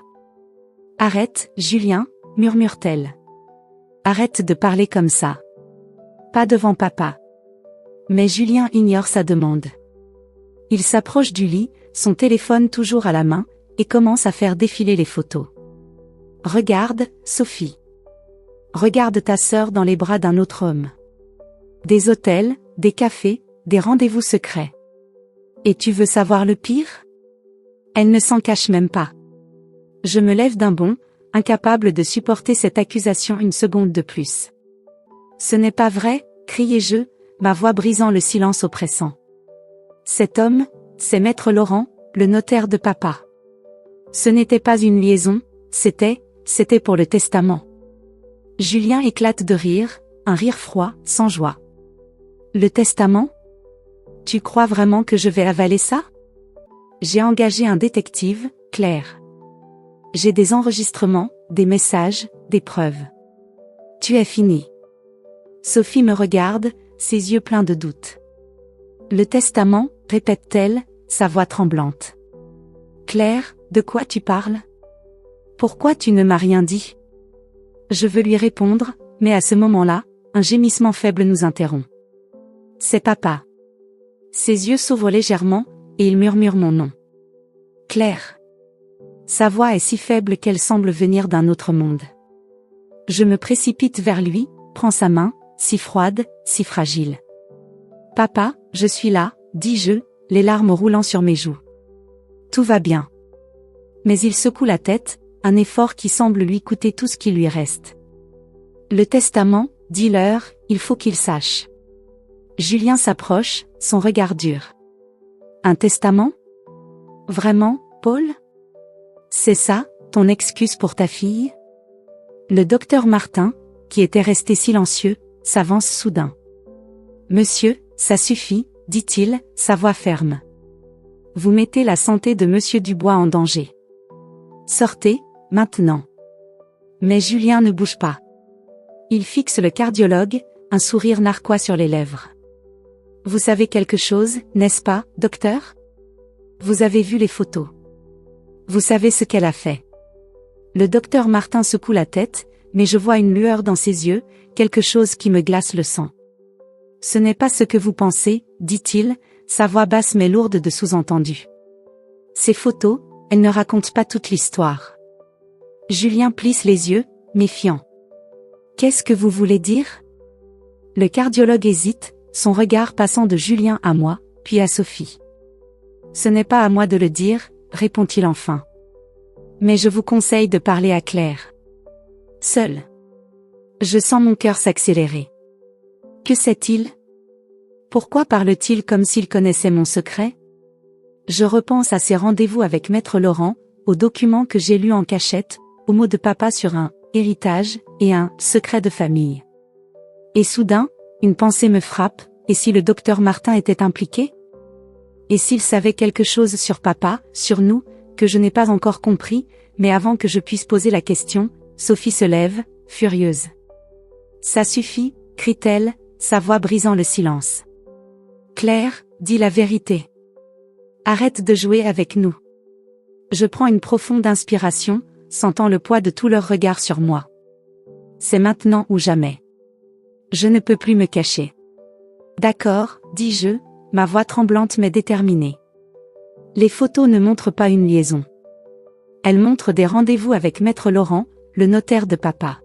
Arrête, Julien, murmure-t-elle. Arrête de parler comme ça. Pas devant papa. Mais Julien ignore sa demande. Il s'approche du lit, son téléphone toujours à la main, et commence à faire défiler les photos. Regarde, Sophie. Regarde ta sœur dans les bras d'un autre homme. Des hôtels, des cafés, des rendez-vous secrets. Et tu veux savoir le pire? Elle ne s'en cache même pas. Je me lève d'un bond, incapable de supporter cette accusation une seconde de plus. Ce n'est pas vrai, criai-je, ma voix brisant le silence oppressant. Cet homme, c'est Maître Laurent, le notaire de papa. Ce n'était pas une liaison, c'était pour le testament. Julien éclate de rire, un rire froid, sans joie. Le testament? Tu crois vraiment que je vais avaler ça? J'ai engagé un détective, Claire. J'ai des enregistrements, des messages, des preuves. Tu es fini. Sophie me regarde, ses yeux pleins de doute. Le testament, répète-t-elle, sa voix tremblante. Claire, de quoi tu parles? Pourquoi tu ne m'as rien dit? Je veux lui répondre, mais à ce moment-là, un gémissement faible nous interrompt. C'est papa. Ses yeux s'ouvrent légèrement, et il murmure mon nom. Claire. Sa voix est si faible qu'elle semble venir d'un autre monde. Je me précipite vers lui, prends sa main, si froide, si fragile. Papa, je suis là, dis-je, les larmes roulant sur mes joues. Tout va bien. Mais il secoue la tête, un effort qui semble lui coûter tout ce qui lui reste. Le testament, dis-leur, il faut qu'il sache. Julien s'approche, son regard dur. Un testament? Vraiment, Paul? C'est ça, ton excuse pour ta fille? Le docteur Martin, qui était resté silencieux, s'avance soudain. Monsieur, ça suffit, dit-il, sa voix ferme. Vous mettez la santé de Monsieur Dubois en danger. Sortez, maintenant. Mais Julien ne bouge pas. Il fixe le cardiologue, un sourire narquois sur les lèvres. Vous savez quelque chose, n'est-ce pas, docteur? Vous avez vu les photos. Vous savez ce qu'elle a fait. Le docteur Martin secoue la tête, mais je vois une lueur dans ses yeux, quelque chose qui me glace le sang. Ce n'est pas ce que vous pensez, dit-il, sa voix basse mais lourde de sous-entendu. Ces photos, elles ne racontent pas toute l'histoire. Julien plisse les yeux, méfiant. Qu'est-ce que vous voulez dire? Le cardiologue hésite, son regard passant de Julien à moi, puis à Sophie. Ce n'est pas à moi de le dire, répond-il enfin. Mais je vous conseille de parler à Claire. Seul. Je sens mon cœur s'accélérer. Que sait-il? Pourquoi parle-t-il comme s'il connaissait mon secret? Je repense à ces rendez-vous avec Maître Laurent, aux documents que j'ai lus en cachette, aux mots de papa sur un héritage et un secret de famille. Et soudain, une pensée me frappe, et si le docteur Martin était impliqué? Et s'il savait quelque chose sur papa, sur nous, que je n'ai pas encore compris, mais avant que je puisse poser la question, Sophie se lève, furieuse. Ça suffit, crie-t-elle, sa voix brisant le silence. Claire, dis la vérité. Arrête de jouer avec nous. Je prends une profonde inspiration, sentant le poids de tout leur regard sur moi. c'est maintenant ou jamais. Je ne peux plus me cacher. D'accord, dis-je, ma voix tremblante mais déterminée. Les photos ne montrent pas une liaison. Elles montrent des rendez-vous avec Maître Laurent, le notaire de papa.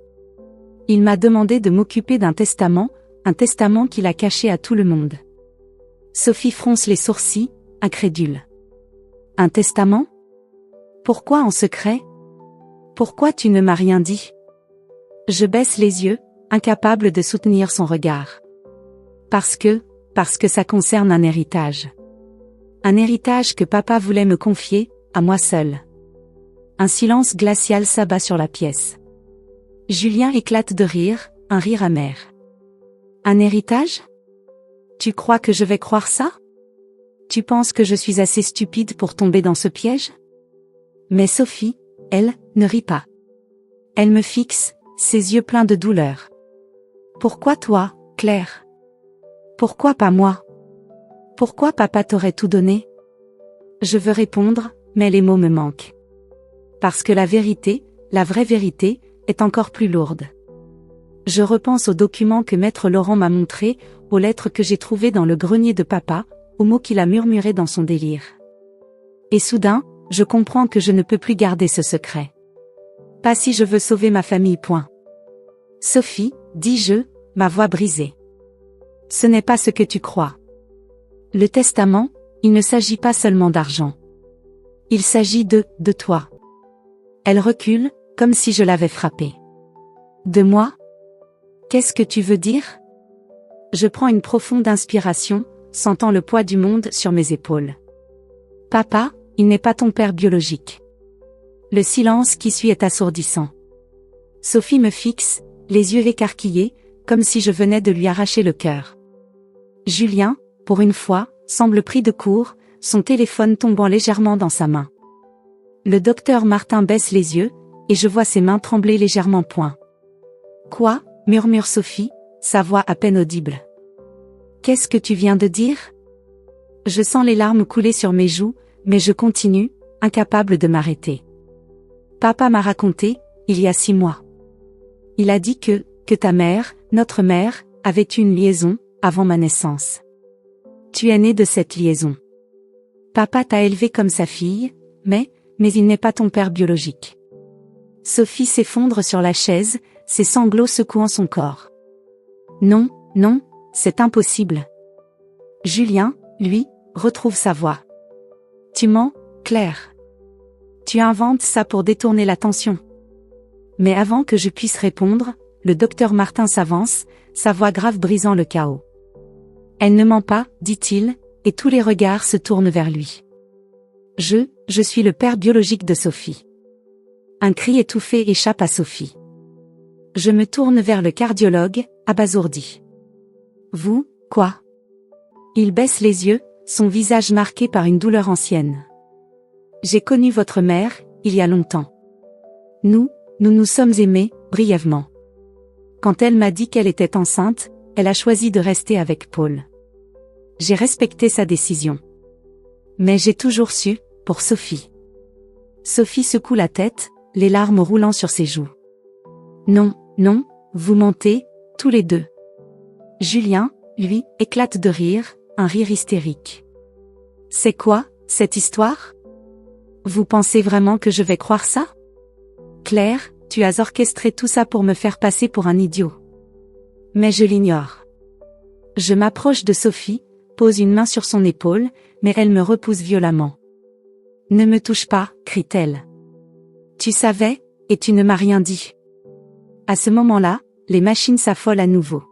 Il m'a demandé de m'occuper d'un testament, un testament qu'il a caché à tout le monde. Sophie fronce les sourcils, incrédule. Un testament? Pourquoi en secret? Pourquoi tu ne m'as rien dit? Je baisse les yeux, incapable de soutenir son regard. Parce que ça concerne un héritage. Un héritage que papa voulait me confier, à moi seul. Un silence glacial s'abat sur la pièce. Julien éclate de rire, un rire amer. Un héritage? Tu crois que je vais croire ça? Tu penses que je suis assez stupide pour tomber dans ce piège? Mais Sophie, elle, ne rit pas. Elle me fixe, ses yeux pleins de douleur. Pourquoi toi, Claire? Pourquoi pas moi? Pourquoi papa t'aurait tout donné? Je veux répondre, mais les mots me manquent. Parce que la vérité, la vraie vérité, est encore plus lourde. Je repense aux documents que Maître Laurent m'a montrés, aux lettres que j'ai trouvées dans le grenier de papa, aux mots qu'il a murmurés dans son délire. Et soudain, je comprends que je ne peux plus garder ce secret. Pas si je veux sauver ma famille. Point. Sophie, dis-je, ma voix brisée. Ce n'est pas ce que tu crois. Le testament, il ne s'agit pas seulement d'argent. Il s'agit de toi. Elle recule, comme si je l'avais frappée. De moi? Qu'est-ce que tu veux dire? Je prends une profonde inspiration, sentant le poids du monde sur mes épaules. Papa, il n'est pas ton père biologique. Le silence qui suit est assourdissant. Sophie me fixe, les yeux écarquillés, comme si je venais de lui arracher le cœur. Julien, pour une fois, semble pris de court, son téléphone tombant légèrement dans sa main. Le docteur Martin baisse les yeux, et je vois ses mains trembler légèrement. Point. Quoi? Murmure Sophie, sa voix à peine audible. Qu'est-ce que tu viens de dire? Je sens les larmes couler sur mes joues, mais je continue, incapable de m'arrêter. Papa m'a raconté, il y a 6 mois. Il a dit que ta mère, notre mère, avait eu une liaison, avant ma naissance. Tu es né de cette liaison. Papa t'a élevé comme sa fille, mais il n'est pas ton père biologique. Sophie s'effondre sur la chaise, ses sanglots secouant son corps. Non, c'est impossible. Julien, lui, retrouve sa voix. Tu mens, Claire. Tu inventes ça pour détourner l'attention. Mais avant que je puisse répondre, le docteur Martin s'avance, sa voix grave brisant le chaos. Elle ne ment pas, dit-il, et tous les regards se tournent vers lui. Je suis le père biologique de Sophie. Un cri étouffé échappe à Sophie. Je me tourne vers le cardiologue, abasourdi. Vous, quoi? Il baisse les yeux, son visage marqué par une douleur ancienne. J'ai connu votre mère, il y a longtemps. Nous sommes aimés, brièvement. Quand elle m'a dit qu'elle était enceinte, elle a choisi de rester avec Paul. J'ai respecté sa décision. Mais j'ai toujours su, pour Sophie. Sophie secoue la tête, les larmes roulant sur ses joues. Non, vous mentez, tous les deux. Julien, lui, éclate de rire, un rire hystérique. C'est quoi, cette histoire? Vous pensez vraiment que je vais croire ça? Claire, tu as orchestré tout ça pour me faire passer pour un idiot. Mais je l'ignore. Je m'approche de Sophie, pose une main sur son épaule, mais elle me repousse violemment. Ne me touche pas, crie-t-elle. Tu savais, et tu ne m'as rien dit. À ce moment-là, les machines s'affolent à nouveau.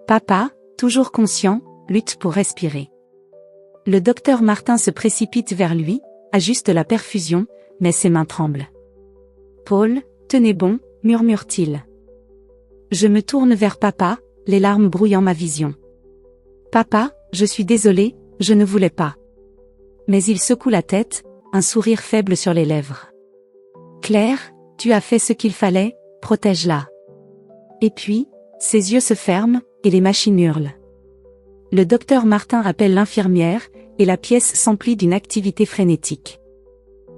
Papa, toujours conscient, lutte pour respirer. Le docteur Martin se précipite vers lui, ajuste la perfusion, mais ses mains tremblent. Paul, tenez bon, murmure-t-il. Je me tourne vers papa, les larmes brouillant ma vision. Papa, je suis désolé, je ne voulais pas. Mais il secoue la tête, un sourire faible sur les lèvres. Claire, tu as fait ce qu'il fallait, protège-la. Et puis, ses yeux se ferment, et les machines hurlent. Le docteur Martin appelle l'infirmière, et la pièce s'emplit d'une activité frénétique.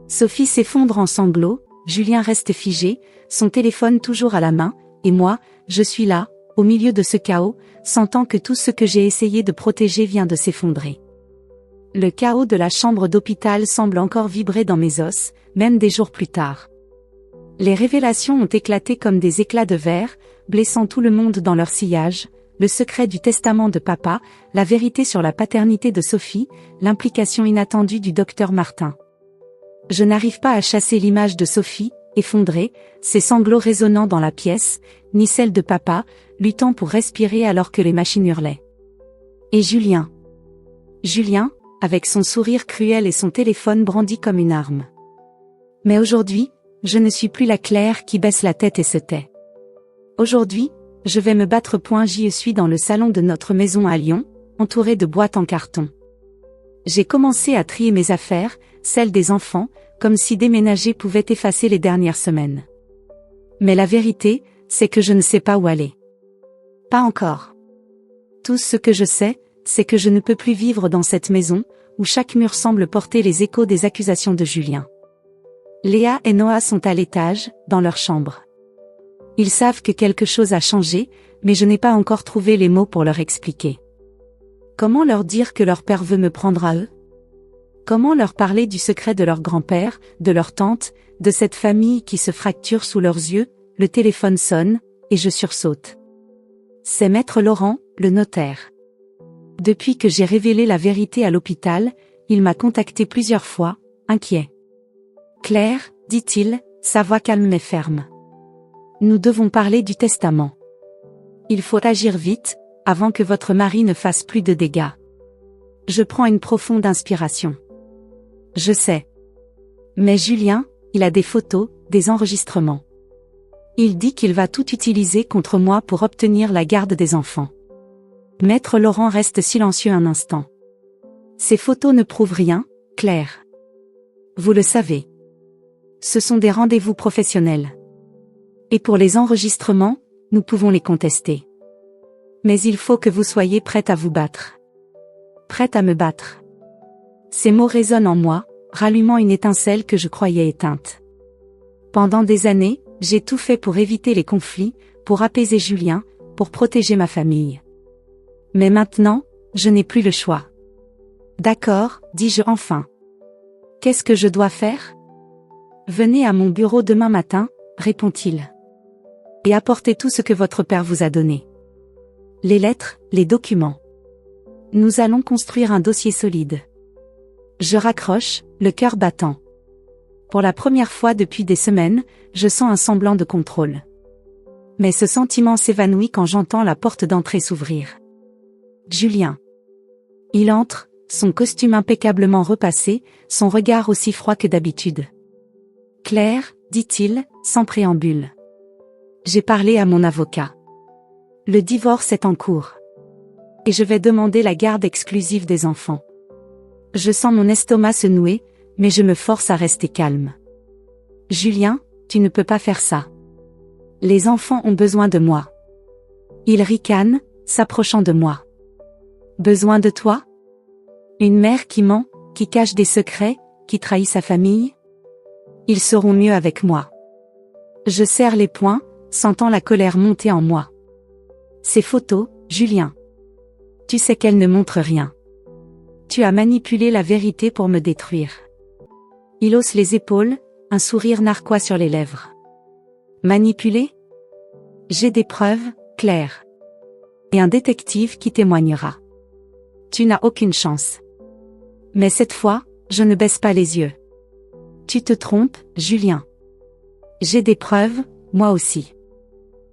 Sophie s'effondre en sanglots, Julien reste figé, son téléphone toujours à la main, et moi, je suis là, au milieu de ce chaos, sentant que tout ce que j'ai essayé de protéger vient de s'effondrer. Le chaos de la chambre d'hôpital semble encore vibrer dans mes os, même des jours plus tard. Les révélations ont éclaté comme des éclats de verre, blessant tout le monde dans leur sillage, le secret du testament de papa, la vérité sur la paternité de Sophie, l'implication inattendue du docteur Martin. Je n'arrive pas à chasser l'image de Sophie, effondrée, ses sanglots résonnant dans la pièce, ni celle de papa, luttant pour respirer alors que les machines hurlaient. Et Julien. Julien, avec son sourire cruel et son téléphone brandi comme une arme. Mais aujourd'hui, je ne suis plus la Claire qui baisse la tête et se tait. Aujourd'hui, je vais me battre. Je suis dans le salon de notre maison à Lyon, entourée de boîtes en carton. J'ai commencé à trier mes affaires, celles des enfants, comme si déménager pouvait effacer les dernières semaines. Mais la vérité, c'est que je ne sais pas où aller. Pas encore. Tout ce que je sais, c'est que je ne peux plus vivre dans cette maison, où chaque mur semble porter les échos des accusations de Julien. Léa et Noah sont à l'étage, dans leur chambre. Ils savent que quelque chose a changé, mais je n'ai pas encore trouvé les mots pour leur expliquer. Comment leur dire que leur père veut me prendre à eux? Comment leur parler du secret de leur grand-père, de leur tante, de cette famille qui se fracture sous leurs yeux? Le téléphone sonne, et je sursaute. C'est Maître Laurent, le notaire. Depuis que j'ai révélé la vérité à l'hôpital, il m'a contacté plusieurs fois, inquiet. « Claire, dit-il, sa voix calme mais ferme. Nous devons parler du testament. Il faut agir vite, avant que votre mari ne fasse plus de dégâts. » Je prends une profonde inspiration. Je sais. Mais Julien, il a des photos, des enregistrements. Il dit qu'il va tout utiliser contre moi pour obtenir la garde des enfants. Maître Laurent reste silencieux un instant. Ces photos ne prouvent rien, Claire. Vous le savez. Ce sont des rendez-vous professionnels. Et pour les enregistrements, nous pouvons les contester. Mais il faut que vous soyez prête à vous battre. Prête à me battre. Ces mots résonnent en moi, rallumant une étincelle que je croyais éteinte. Pendant des années, j'ai tout fait pour éviter les conflits, pour apaiser Julien, pour protéger ma famille. Mais maintenant, je n'ai plus le choix. D'accord, dis-je enfin. Qu'est-ce que je dois faire? Venez à mon bureau demain matin, répond-il. Et apportez tout ce que votre père vous a donné. Les lettres, les documents. Nous allons construire un dossier solide. Je raccroche, le cœur battant. Pour la première fois depuis des semaines, je sens un semblant de contrôle. Mais ce sentiment s'évanouit quand j'entends la porte d'entrée s'ouvrir. Julien. Il entre, son costume impeccablement repassé, son regard aussi froid que d'habitude. Claire, dit-il, sans préambule. J'ai parlé à mon avocat. Le divorce est en cours. Et je vais demander la garde exclusive des enfants. Je sens mon estomac se nouer, mais je me force à rester calme. Julien, tu ne peux pas faire ça. Les enfants ont besoin de moi. Il ricane, s'approchant de moi. Besoin de toi? Une mère qui ment, qui cache des secrets, qui trahit sa famille? Ils seront mieux avec moi. Je serre les poings, sentant la colère monter en moi. Ces photos, Julien. Tu sais qu'elles ne montrent rien. Tu as manipulé la vérité pour me détruire. Il hausse les épaules, un sourire narquois sur les lèvres. Manipuler? J'ai des preuves, Claire. Et un détective qui témoignera. Tu n'as aucune chance. Mais cette fois, je ne baisse pas les yeux. Tu te trompes, Julien. J'ai des preuves, moi aussi.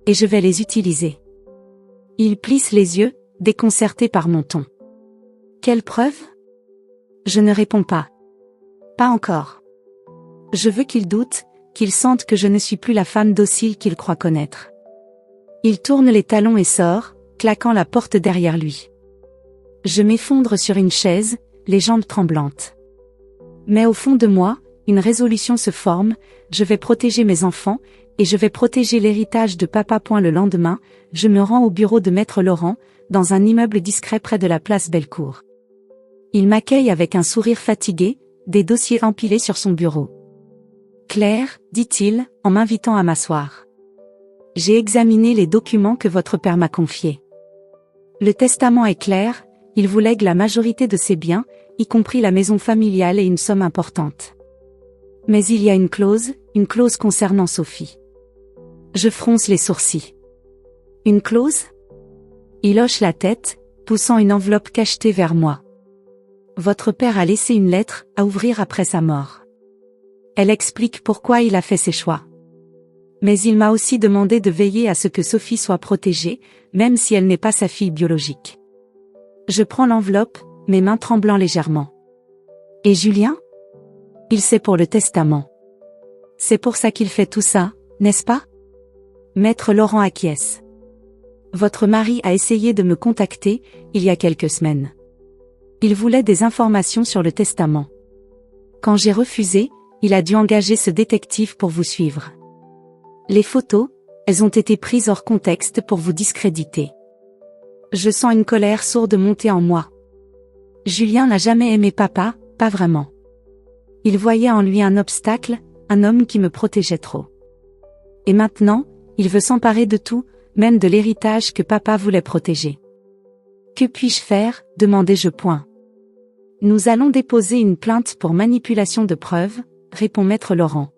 Et je vais les utiliser. Il plisse les yeux, déconcerté par mon ton. Quelle preuve? Je ne réponds pas. Pas encore. Je veux qu'il doute, qu'il sente que je ne suis plus la femme docile qu'il croit connaître. Il tourne les talons et sort, claquant la porte derrière lui. Je m'effondre sur une chaise, les jambes tremblantes. Mais au fond de moi, une résolution se forme, je vais protéger mes enfants, et je vais protéger l'héritage de papa. Le lendemain, je me rends au bureau de Maître Laurent, dans un immeuble discret près de la place Bellecour. Il m'accueille avec un sourire fatigué, des dossiers empilés sur son bureau. Claire, dit-il, en m'invitant à m'asseoir. J'ai examiné les documents que votre père m'a confiés. Le testament est clair, il vous lègue la majorité de ses biens, y compris la maison familiale et une somme importante. Mais il y a une clause concernant Sophie. Je fronce les sourcils. Une clause? Il hoche la tête, poussant une enveloppe cachetée vers moi. Votre père a laissé une lettre à ouvrir après sa mort. Elle explique pourquoi il a fait ses choix. Mais il m'a aussi demandé de veiller à ce que Sophie soit protégée, même si elle n'est pas sa fille biologique. Je prends l'enveloppe, mes mains tremblant légèrement. Et Julien? Il sait pour le testament. C'est pour ça qu'il fait tout ça, n'est-ce pas? Maître Laurent acquiesce. Votre mari a essayé de me contacter, il y a quelques semaines. Il voulait des informations sur le testament. Quand j'ai refusé, il a dû engager ce détective pour vous suivre. Les photos, elles ont été prises hors contexte pour vous discréditer. Je sens une colère sourde monter en moi. Julien n'a jamais aimé papa, pas vraiment. Il voyait en lui un obstacle, un homme qui me protégeait trop. Et maintenant, il veut s'emparer de tout, même de l'héritage que papa voulait protéger. Que puis-je faire, demandai-je point. Nous allons déposer une plainte pour manipulation de preuves, répond maître Laurent.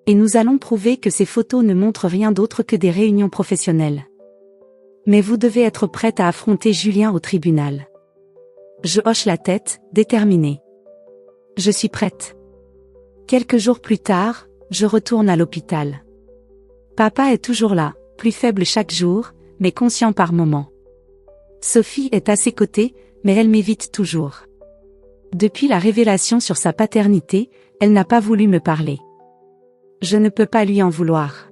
Et nous allons prouver que ces photos ne montrent rien d'autre que des réunions professionnelles. Mais vous devez être prête à affronter Julien au tribunal. Je hoche la tête, déterminée. Je suis prête. Quelques jours plus tard, je retourne à l'hôpital. Papa est toujours là, plus faible chaque jour, mais conscient par moments. Sophie est à ses côtés, mais elle m'évite toujours. Depuis la révélation sur sa paternité, elle n'a pas voulu me parler. Je ne peux pas lui en vouloir.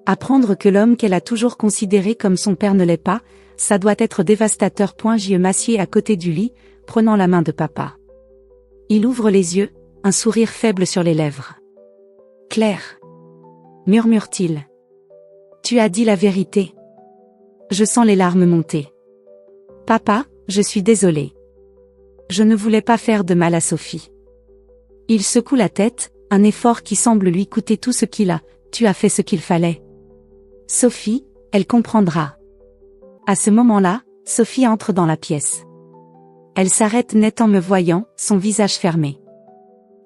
Apprendre que l'homme qu'elle a toujours considéré comme son père ne l'est pas, ça doit être dévastateur. Je m'assieds à côté du lit, prenant la main de papa. Il ouvre les yeux, un sourire faible sur les lèvres. Claire, murmure-t-il. Tu as dit la vérité. Je sens les larmes monter. Papa, je suis désolé. Je ne voulais pas faire de mal à Sophie. Il secoue la tête, un effort qui semble lui coûter tout ce qu'il a. Tu as fait ce qu'il fallait. Sophie, elle comprendra. À ce moment-là, Sophie entre dans la pièce. Elle s'arrête net en me voyant, son visage fermé.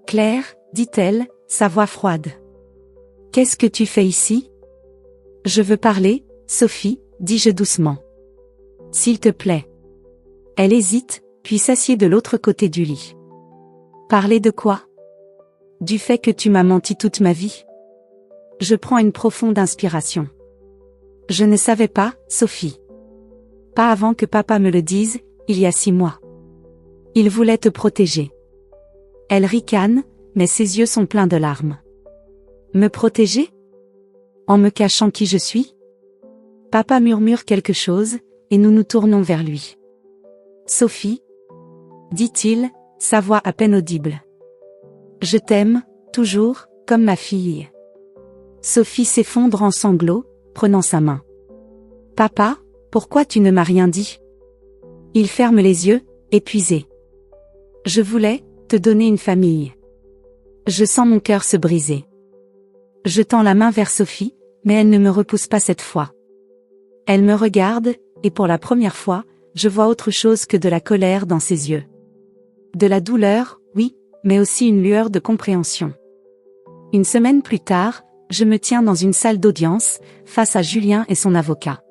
Claire, dit-elle, sa voix froide. Qu'est-ce que tu fais ici? Je veux parler, Sophie, dis-je doucement. S'il te plaît. Elle hésite, puis s'assied de l'autre côté du lit. Parler de quoi? Du fait que tu m'as menti toute ma vie? Je prends une profonde inspiration. Je ne savais pas, Sophie. Pas avant que papa me le dise, il y a 6 mois. Il voulait te protéger. Elle ricane, mais ses yeux sont pleins de larmes. Me protéger? En me cachant qui je suis? Papa murmure quelque chose, et nous nous tournons vers lui. Sophie, dit-il, sa voix à peine audible. Je t'aime, toujours, comme ma fille. Sophie s'effondre en sanglots, prenant sa main. Papa, pourquoi tu ne m'as rien dit? Il ferme les yeux, épuisé. Je voulais te donner une famille. Je sens mon cœur se briser. Je tends la main vers Sophie, mais elle ne me repousse pas cette fois. Elle me regarde, et pour la première fois, je vois autre chose que de la colère dans ses yeux. De la douleur, oui, mais aussi une lueur de compréhension. Une semaine plus tard, je me tiens dans une salle d'audience, face à Julien et son avocat.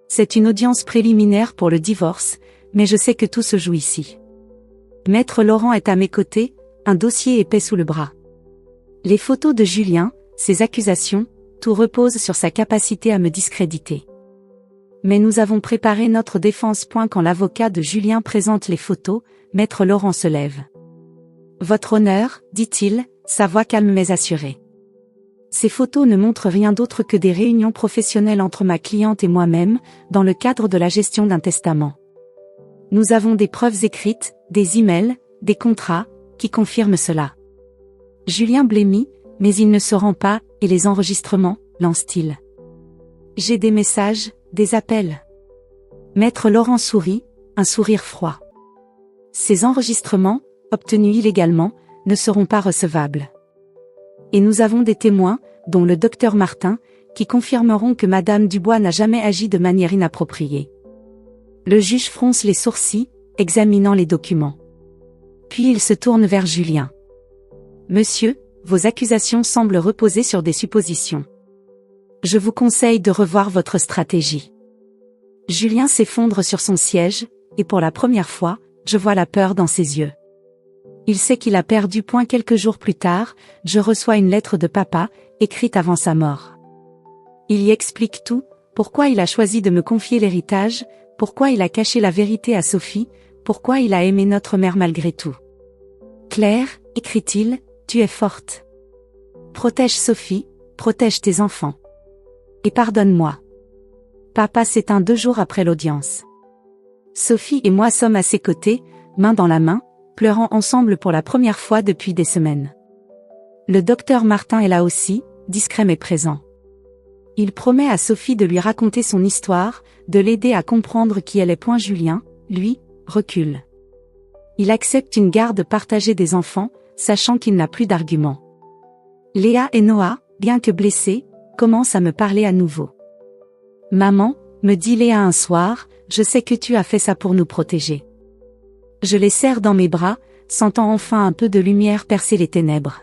C'est une audience préliminaire pour le divorce, mais je sais que tout se joue ici. Maître Laurent est à mes côtés, un dossier épais sous le bras. Les photos de Julien, ses accusations, tout repose sur sa capacité à me discréditer. Mais nous avons préparé notre défense. Quand l'avocat de Julien présente les photos, Maître Laurent se lève. Votre honneur, dit-il, sa voix calme mais assurée. Ces photos ne montrent rien d'autre que des réunions professionnelles entre ma cliente et moi-même, dans le cadre de la gestion d'un testament. Nous avons des preuves écrites, des emails, des contrats, qui confirment cela. Julien blêmit, mais il ne se rend pas, et les enregistrements, lance-t-il. J'ai des messages, des appels. Maître Laurent sourit, un sourire froid. Ces enregistrements, obtenus illégalement, ne seront pas recevables. Et nous avons des témoins, dont le docteur Martin, qui confirmeront que Madame Dubois n'a jamais agi de manière inappropriée. Le juge fronce les sourcils, examinant les documents. Puis il se tourne vers Julien. Monsieur, vos accusations semblent reposer sur des suppositions. Je vous conseille de revoir votre stratégie. Julien s'effondre sur son siège, et pour la première fois, je vois la peur dans ses yeux. Il sait qu'il a perdu point quelques jours plus tard, je reçois une lettre de papa, écrite avant sa mort. Il y explique tout, pourquoi il a choisi de me confier l'héritage, pourquoi il a caché la vérité à Sophie, pourquoi il a aimé notre mère malgré tout. Claire, écrit-il, tu es forte. Protège Sophie, protège tes enfants. Et pardonne-moi. Papa s'éteint 2 jours après l'audience. Sophie et moi sommes à ses côtés, main dans la main, pleurant ensemble pour la première fois depuis des semaines. Le docteur Martin est là aussi, discret mais présent. Il promet à Sophie de lui raconter son histoire, de l'aider à comprendre qui elle est. Julien, lui, recule. Il accepte une garde partagée des enfants, sachant qu'il n'a plus d'arguments. Léa et Noah, bien que blessés, commencent à me parler à nouveau. Maman, me dit Léa un soir, je sais que tu as fait ça pour nous protéger. Je les serre dans mes bras, sentant enfin un peu de lumière percer les ténèbres.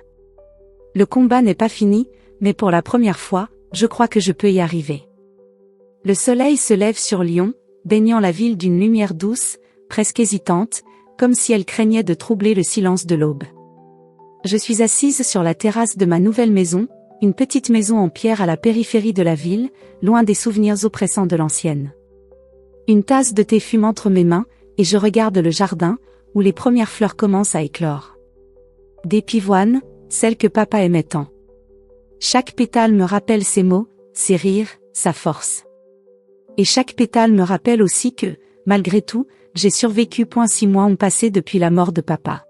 Le combat n'est pas fini, mais pour la première fois, je crois que je peux y arriver. Le soleil se lève sur Lyon, baignant la ville d'une lumière douce, presque hésitante, comme si elle craignait de troubler le silence de l'aube. Je suis assise sur la terrasse de ma nouvelle maison, une petite maison en pierre à la périphérie de la ville, loin des souvenirs oppressants de l'ancienne. Une tasse de thé fume entre mes mains, et je regarde le jardin, où les premières fleurs commencent à éclore. Des pivoines, celles que papa aimait tant. Chaque pétale me rappelle ses mots, ses rires, sa force. Et chaque pétale me rappelle aussi que, malgré tout, j'ai survécu. 6 mois ont passé depuis la mort de papa.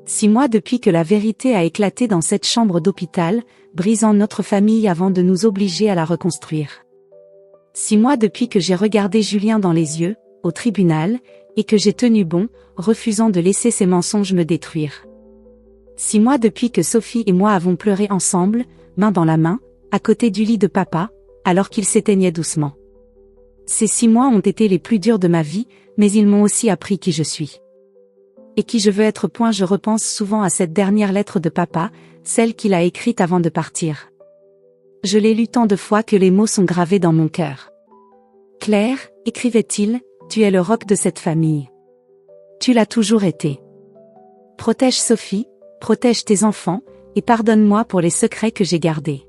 6 mois depuis que la vérité a éclaté dans cette chambre d'hôpital, brisant notre famille avant de nous obliger à la reconstruire. 6 mois depuis que j'ai regardé Julien dans les yeux, au tribunal, et que j'ai tenu bon, refusant de laisser ces mensonges me détruire. 6 mois depuis que Sophie et moi avons pleuré ensemble, main dans la main, à côté du lit de papa, alors qu'il s'éteignait doucement. Ces 6 mois ont été les plus durs de ma vie, mais ils m'ont aussi appris qui je suis. Et qui je veux être. Je repense souvent à cette dernière lettre de papa, celle qu'il a écrite avant de partir. Je l'ai lue tant de fois que les mots sont gravés dans mon cœur. Claire, écrivait-il, tu es le roc de cette famille. Tu l'as toujours été. Protège Sophie, protège tes enfants, et pardonne-moi pour les secrets que j'ai gardés.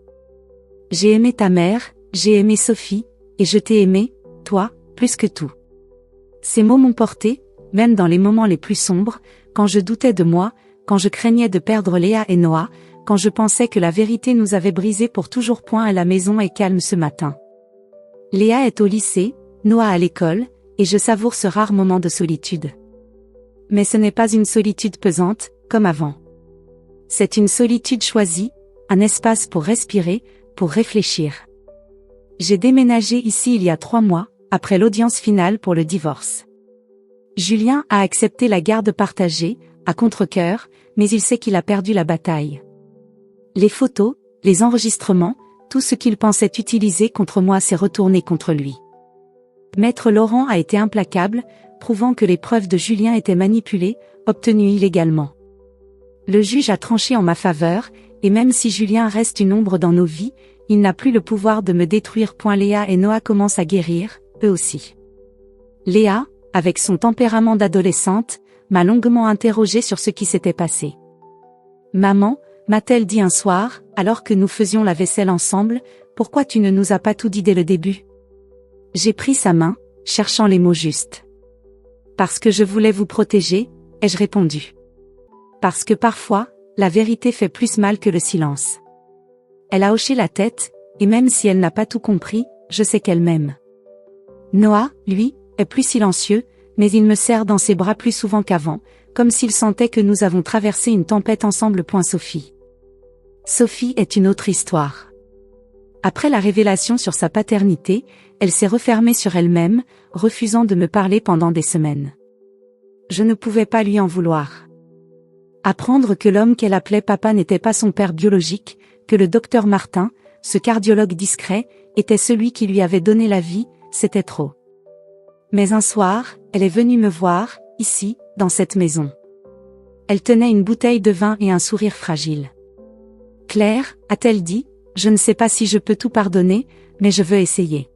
J'ai aimé ta mère, j'ai aimé Sophie, et je t'ai aimé, toi, plus que tout. Ces mots m'ont porté, même dans les moments les plus sombres, quand je doutais de moi, quand je craignais de perdre Léa et Noah, quand je pensais que la vérité nous avait brisés pour toujours. La maison est calme ce matin. Léa est au lycée, Noah à l'école, et je savoure ce rare moment de solitude. Mais ce n'est pas une solitude pesante, comme avant. C'est une solitude choisie, un espace pour respirer, pour réfléchir. J'ai déménagé ici il y a 3 mois, après l'audience finale pour le divorce. Julien a accepté la garde partagée, à contre-cœur, mais il sait qu'il a perdu la bataille. Les photos, les enregistrements, tout ce qu'il pensait utiliser contre moi s'est retourné contre lui. Maître Laurent a été implacable, prouvant que les preuves de Julien étaient manipulées, obtenues illégalement. Le juge a tranché en ma faveur, et même si Julien reste une ombre dans nos vies, il n'a plus le pouvoir de me détruire. Léa et Noah commencent à guérir, eux aussi. Léa, avec son tempérament d'adolescente, m'a longuement interrogée sur ce qui s'était passé. Maman, m'a-t-elle dit un soir, alors que nous faisions la vaisselle ensemble, pourquoi tu ne nous as pas tout dit dès le début? J'ai pris sa main, cherchant les mots justes. Parce que je voulais vous protéger, ai-je répondu. Parce que parfois, la vérité fait plus mal que le silence. Elle a hoché la tête, et même si elle n'a pas tout compris, je sais qu'elle m'aime. Noah, lui, est plus silencieux, mais il me serre dans ses bras plus souvent qu'avant, comme s'il sentait que nous avons traversé une tempête ensemble. Sophie. Sophie est une autre histoire. Après la révélation sur sa paternité, elle s'est refermée sur elle-même, refusant de me parler pendant des semaines. Je ne pouvais pas lui en vouloir. Apprendre que l'homme qu'elle appelait papa n'était pas son père biologique, que le docteur Martin, ce cardiologue discret, était celui qui lui avait donné la vie, c'était trop. Mais un soir, elle est venue me voir, ici, dans cette maison. Elle tenait une bouteille de vin et un sourire fragile. « Claire, a-t-elle dit, je ne sais pas si je peux tout pardonner, mais je veux essayer. »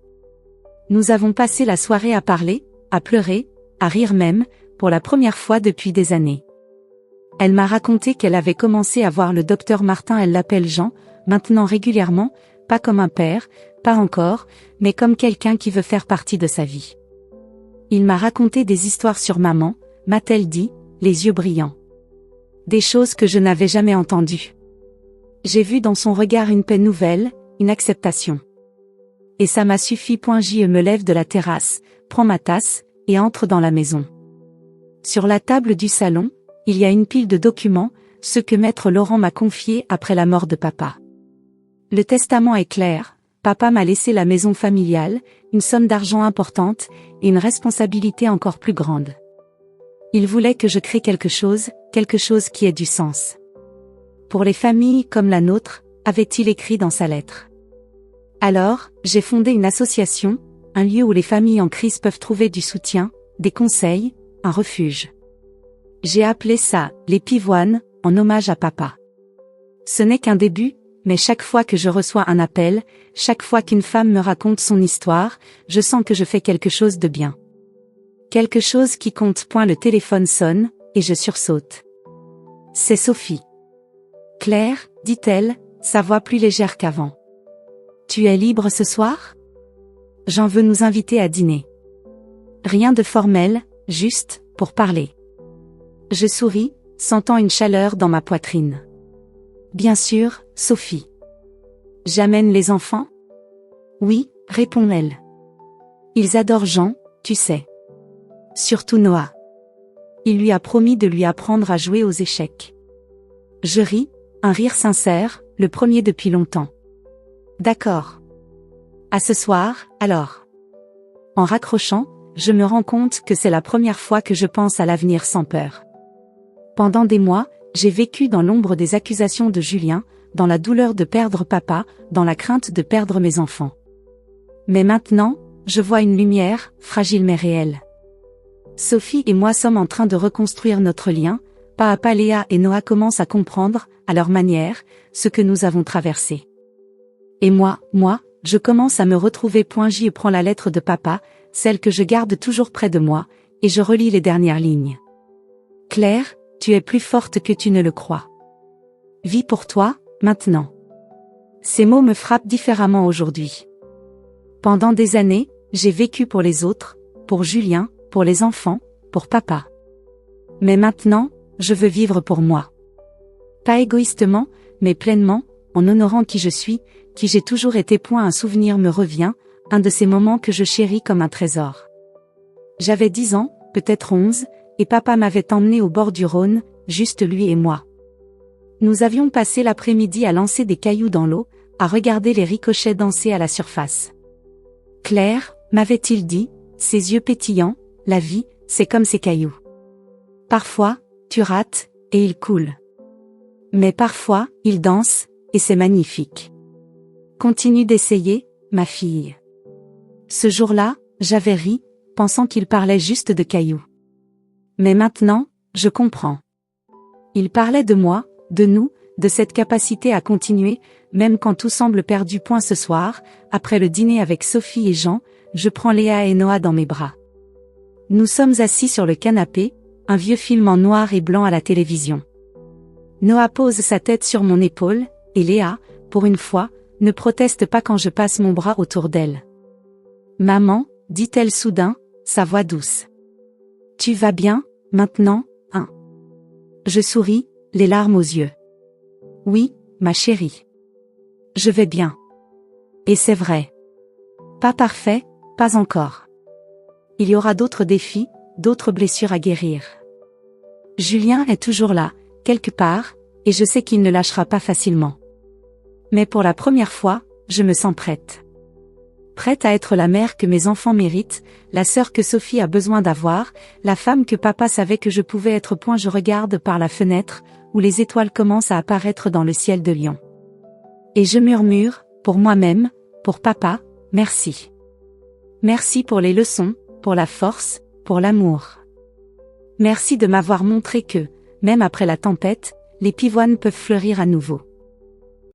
Nous avons passé la soirée à parler, à pleurer, à rire même, pour la première fois depuis des années. Elle m'a raconté qu'elle avait commencé à voir le docteur Martin, elle l'appelle Jean, maintenant régulièrement, pas comme un père, pas encore, mais comme quelqu'un qui veut faire partie de sa vie. Il m'a raconté des histoires sur maman, m'a-t-elle dit, les yeux brillants. Des choses que je n'avais jamais entendues. J'ai vu dans son regard une paix nouvelle, une acceptation. Et ça m'a suffi. Je me lève de la terrasse, prends ma tasse, et entre dans la maison. Sur la table du salon, il y a une pile de documents, ceux que maître Laurent m'a confiés après la mort de papa. Le testament est clair, papa m'a laissé la maison familiale, une somme d'argent importante, et une responsabilité encore plus grande. Il voulait que je crée quelque chose qui ait du sens. Pour les familles comme la nôtre, avait-il écrit dans sa lettre. Alors, j'ai fondé une association, un lieu où les familles en crise peuvent trouver du soutien, des conseils, un refuge. J'ai appelé ça « Les Pivoines », en hommage à papa. Ce n'est qu'un début, mais chaque fois que je reçois un appel, chaque fois qu'une femme me raconte son histoire, je sens que je fais quelque chose de bien. Quelque chose qui compte. Le téléphone sonne, et je sursaute. C'est Sophie. « Claire, dit-elle, sa voix plus légère qu'avant. Tu es libre ce soir ? J'en veux nous inviter à dîner. Rien de formel, juste, pour parler. » Je souris, sentant une chaleur dans ma poitrine. Bien sûr, Sophie. J'amène les enfants ? Oui, répond-elle. Ils adorent Jean, tu sais. Surtout Noah. Il lui a promis de lui apprendre à jouer aux échecs. Je ris, un rire sincère, le premier depuis longtemps. D'accord. À ce soir, alors. En raccrochant, je me rends compte que c'est la première fois que je pense à l'avenir sans peur. Pendant des mois, j'ai vécu dans l'ombre des accusations de Julien, dans la douleur de perdre papa, dans la crainte de perdre mes enfants. Mais maintenant, je vois une lumière, fragile mais réelle. Sophie et moi sommes en train de reconstruire notre lien, pas à pas. Léa et Noah commencent à comprendre, à leur manière, ce que nous avons traversé. Et moi, je commence à me retrouver. J'y prends la lettre de papa, celle que je garde toujours près de moi, et je relis les dernières lignes. Claire, tu es plus forte que tu ne le crois. Vis pour toi, maintenant. Ces mots me frappent différemment aujourd'hui. Pendant des années, j'ai vécu pour les autres, pour Julien, pour les enfants, pour papa. Mais maintenant, je veux vivre pour moi. Pas égoïstement, mais pleinement, en honorant qui je suis, qui j'ai toujours été. Un souvenir me revient, un de ces moments que je chéris comme un trésor. J'avais 10 ans, peut-être 11, et papa m'avait emmené au bord du Rhône, juste lui et moi. Nous avions passé l'après-midi à lancer des cailloux dans l'eau, à regarder les ricochets danser à la surface. Claire, m'avait-il dit, ses yeux pétillants, la vie, c'est comme ces cailloux. Parfois, tu rates, et ils coulent. Mais parfois, ils dansent, et c'est magnifique. Continue d'essayer, ma fille. Ce jour-là, j'avais ri, pensant qu'il parlait juste de cailloux. Mais maintenant, je comprends. Il parlait de moi, de nous, de cette capacité à continuer, même quand tout semble perdu. Ce soir, après le dîner avec Sophie et Jean, je prends Léa et Noah dans mes bras. Nous sommes assis sur le canapé, un vieux film en noir et blanc à la télévision. Noah pose sa tête sur mon épaule, et Léa, pour une fois, ne proteste pas quand je passe mon bras autour d'elle. Maman, dit-elle soudain, sa voix douce. Tu vas bien, maintenant, hein? Je souris, les larmes aux yeux. Oui, ma chérie. Je vais bien. Et c'est vrai. Pas parfait, pas encore. Il y aura d'autres défis, d'autres blessures à guérir. Julien est toujours là, quelque part, et je sais qu'il ne lâchera pas facilement. Mais pour la première fois, je me sens prête. Prête à être la mère que mes enfants méritent, la sœur que Sophie a besoin d'avoir, la femme que papa savait que je pouvais être. Je regarde par la fenêtre, où les étoiles commencent à apparaître dans le ciel de Lyon. Et je murmure, pour moi-même, pour papa, merci. Merci pour les leçons, pour la force, pour l'amour. Merci de m'avoir montré que, même après la tempête, les pivoines peuvent fleurir à nouveau.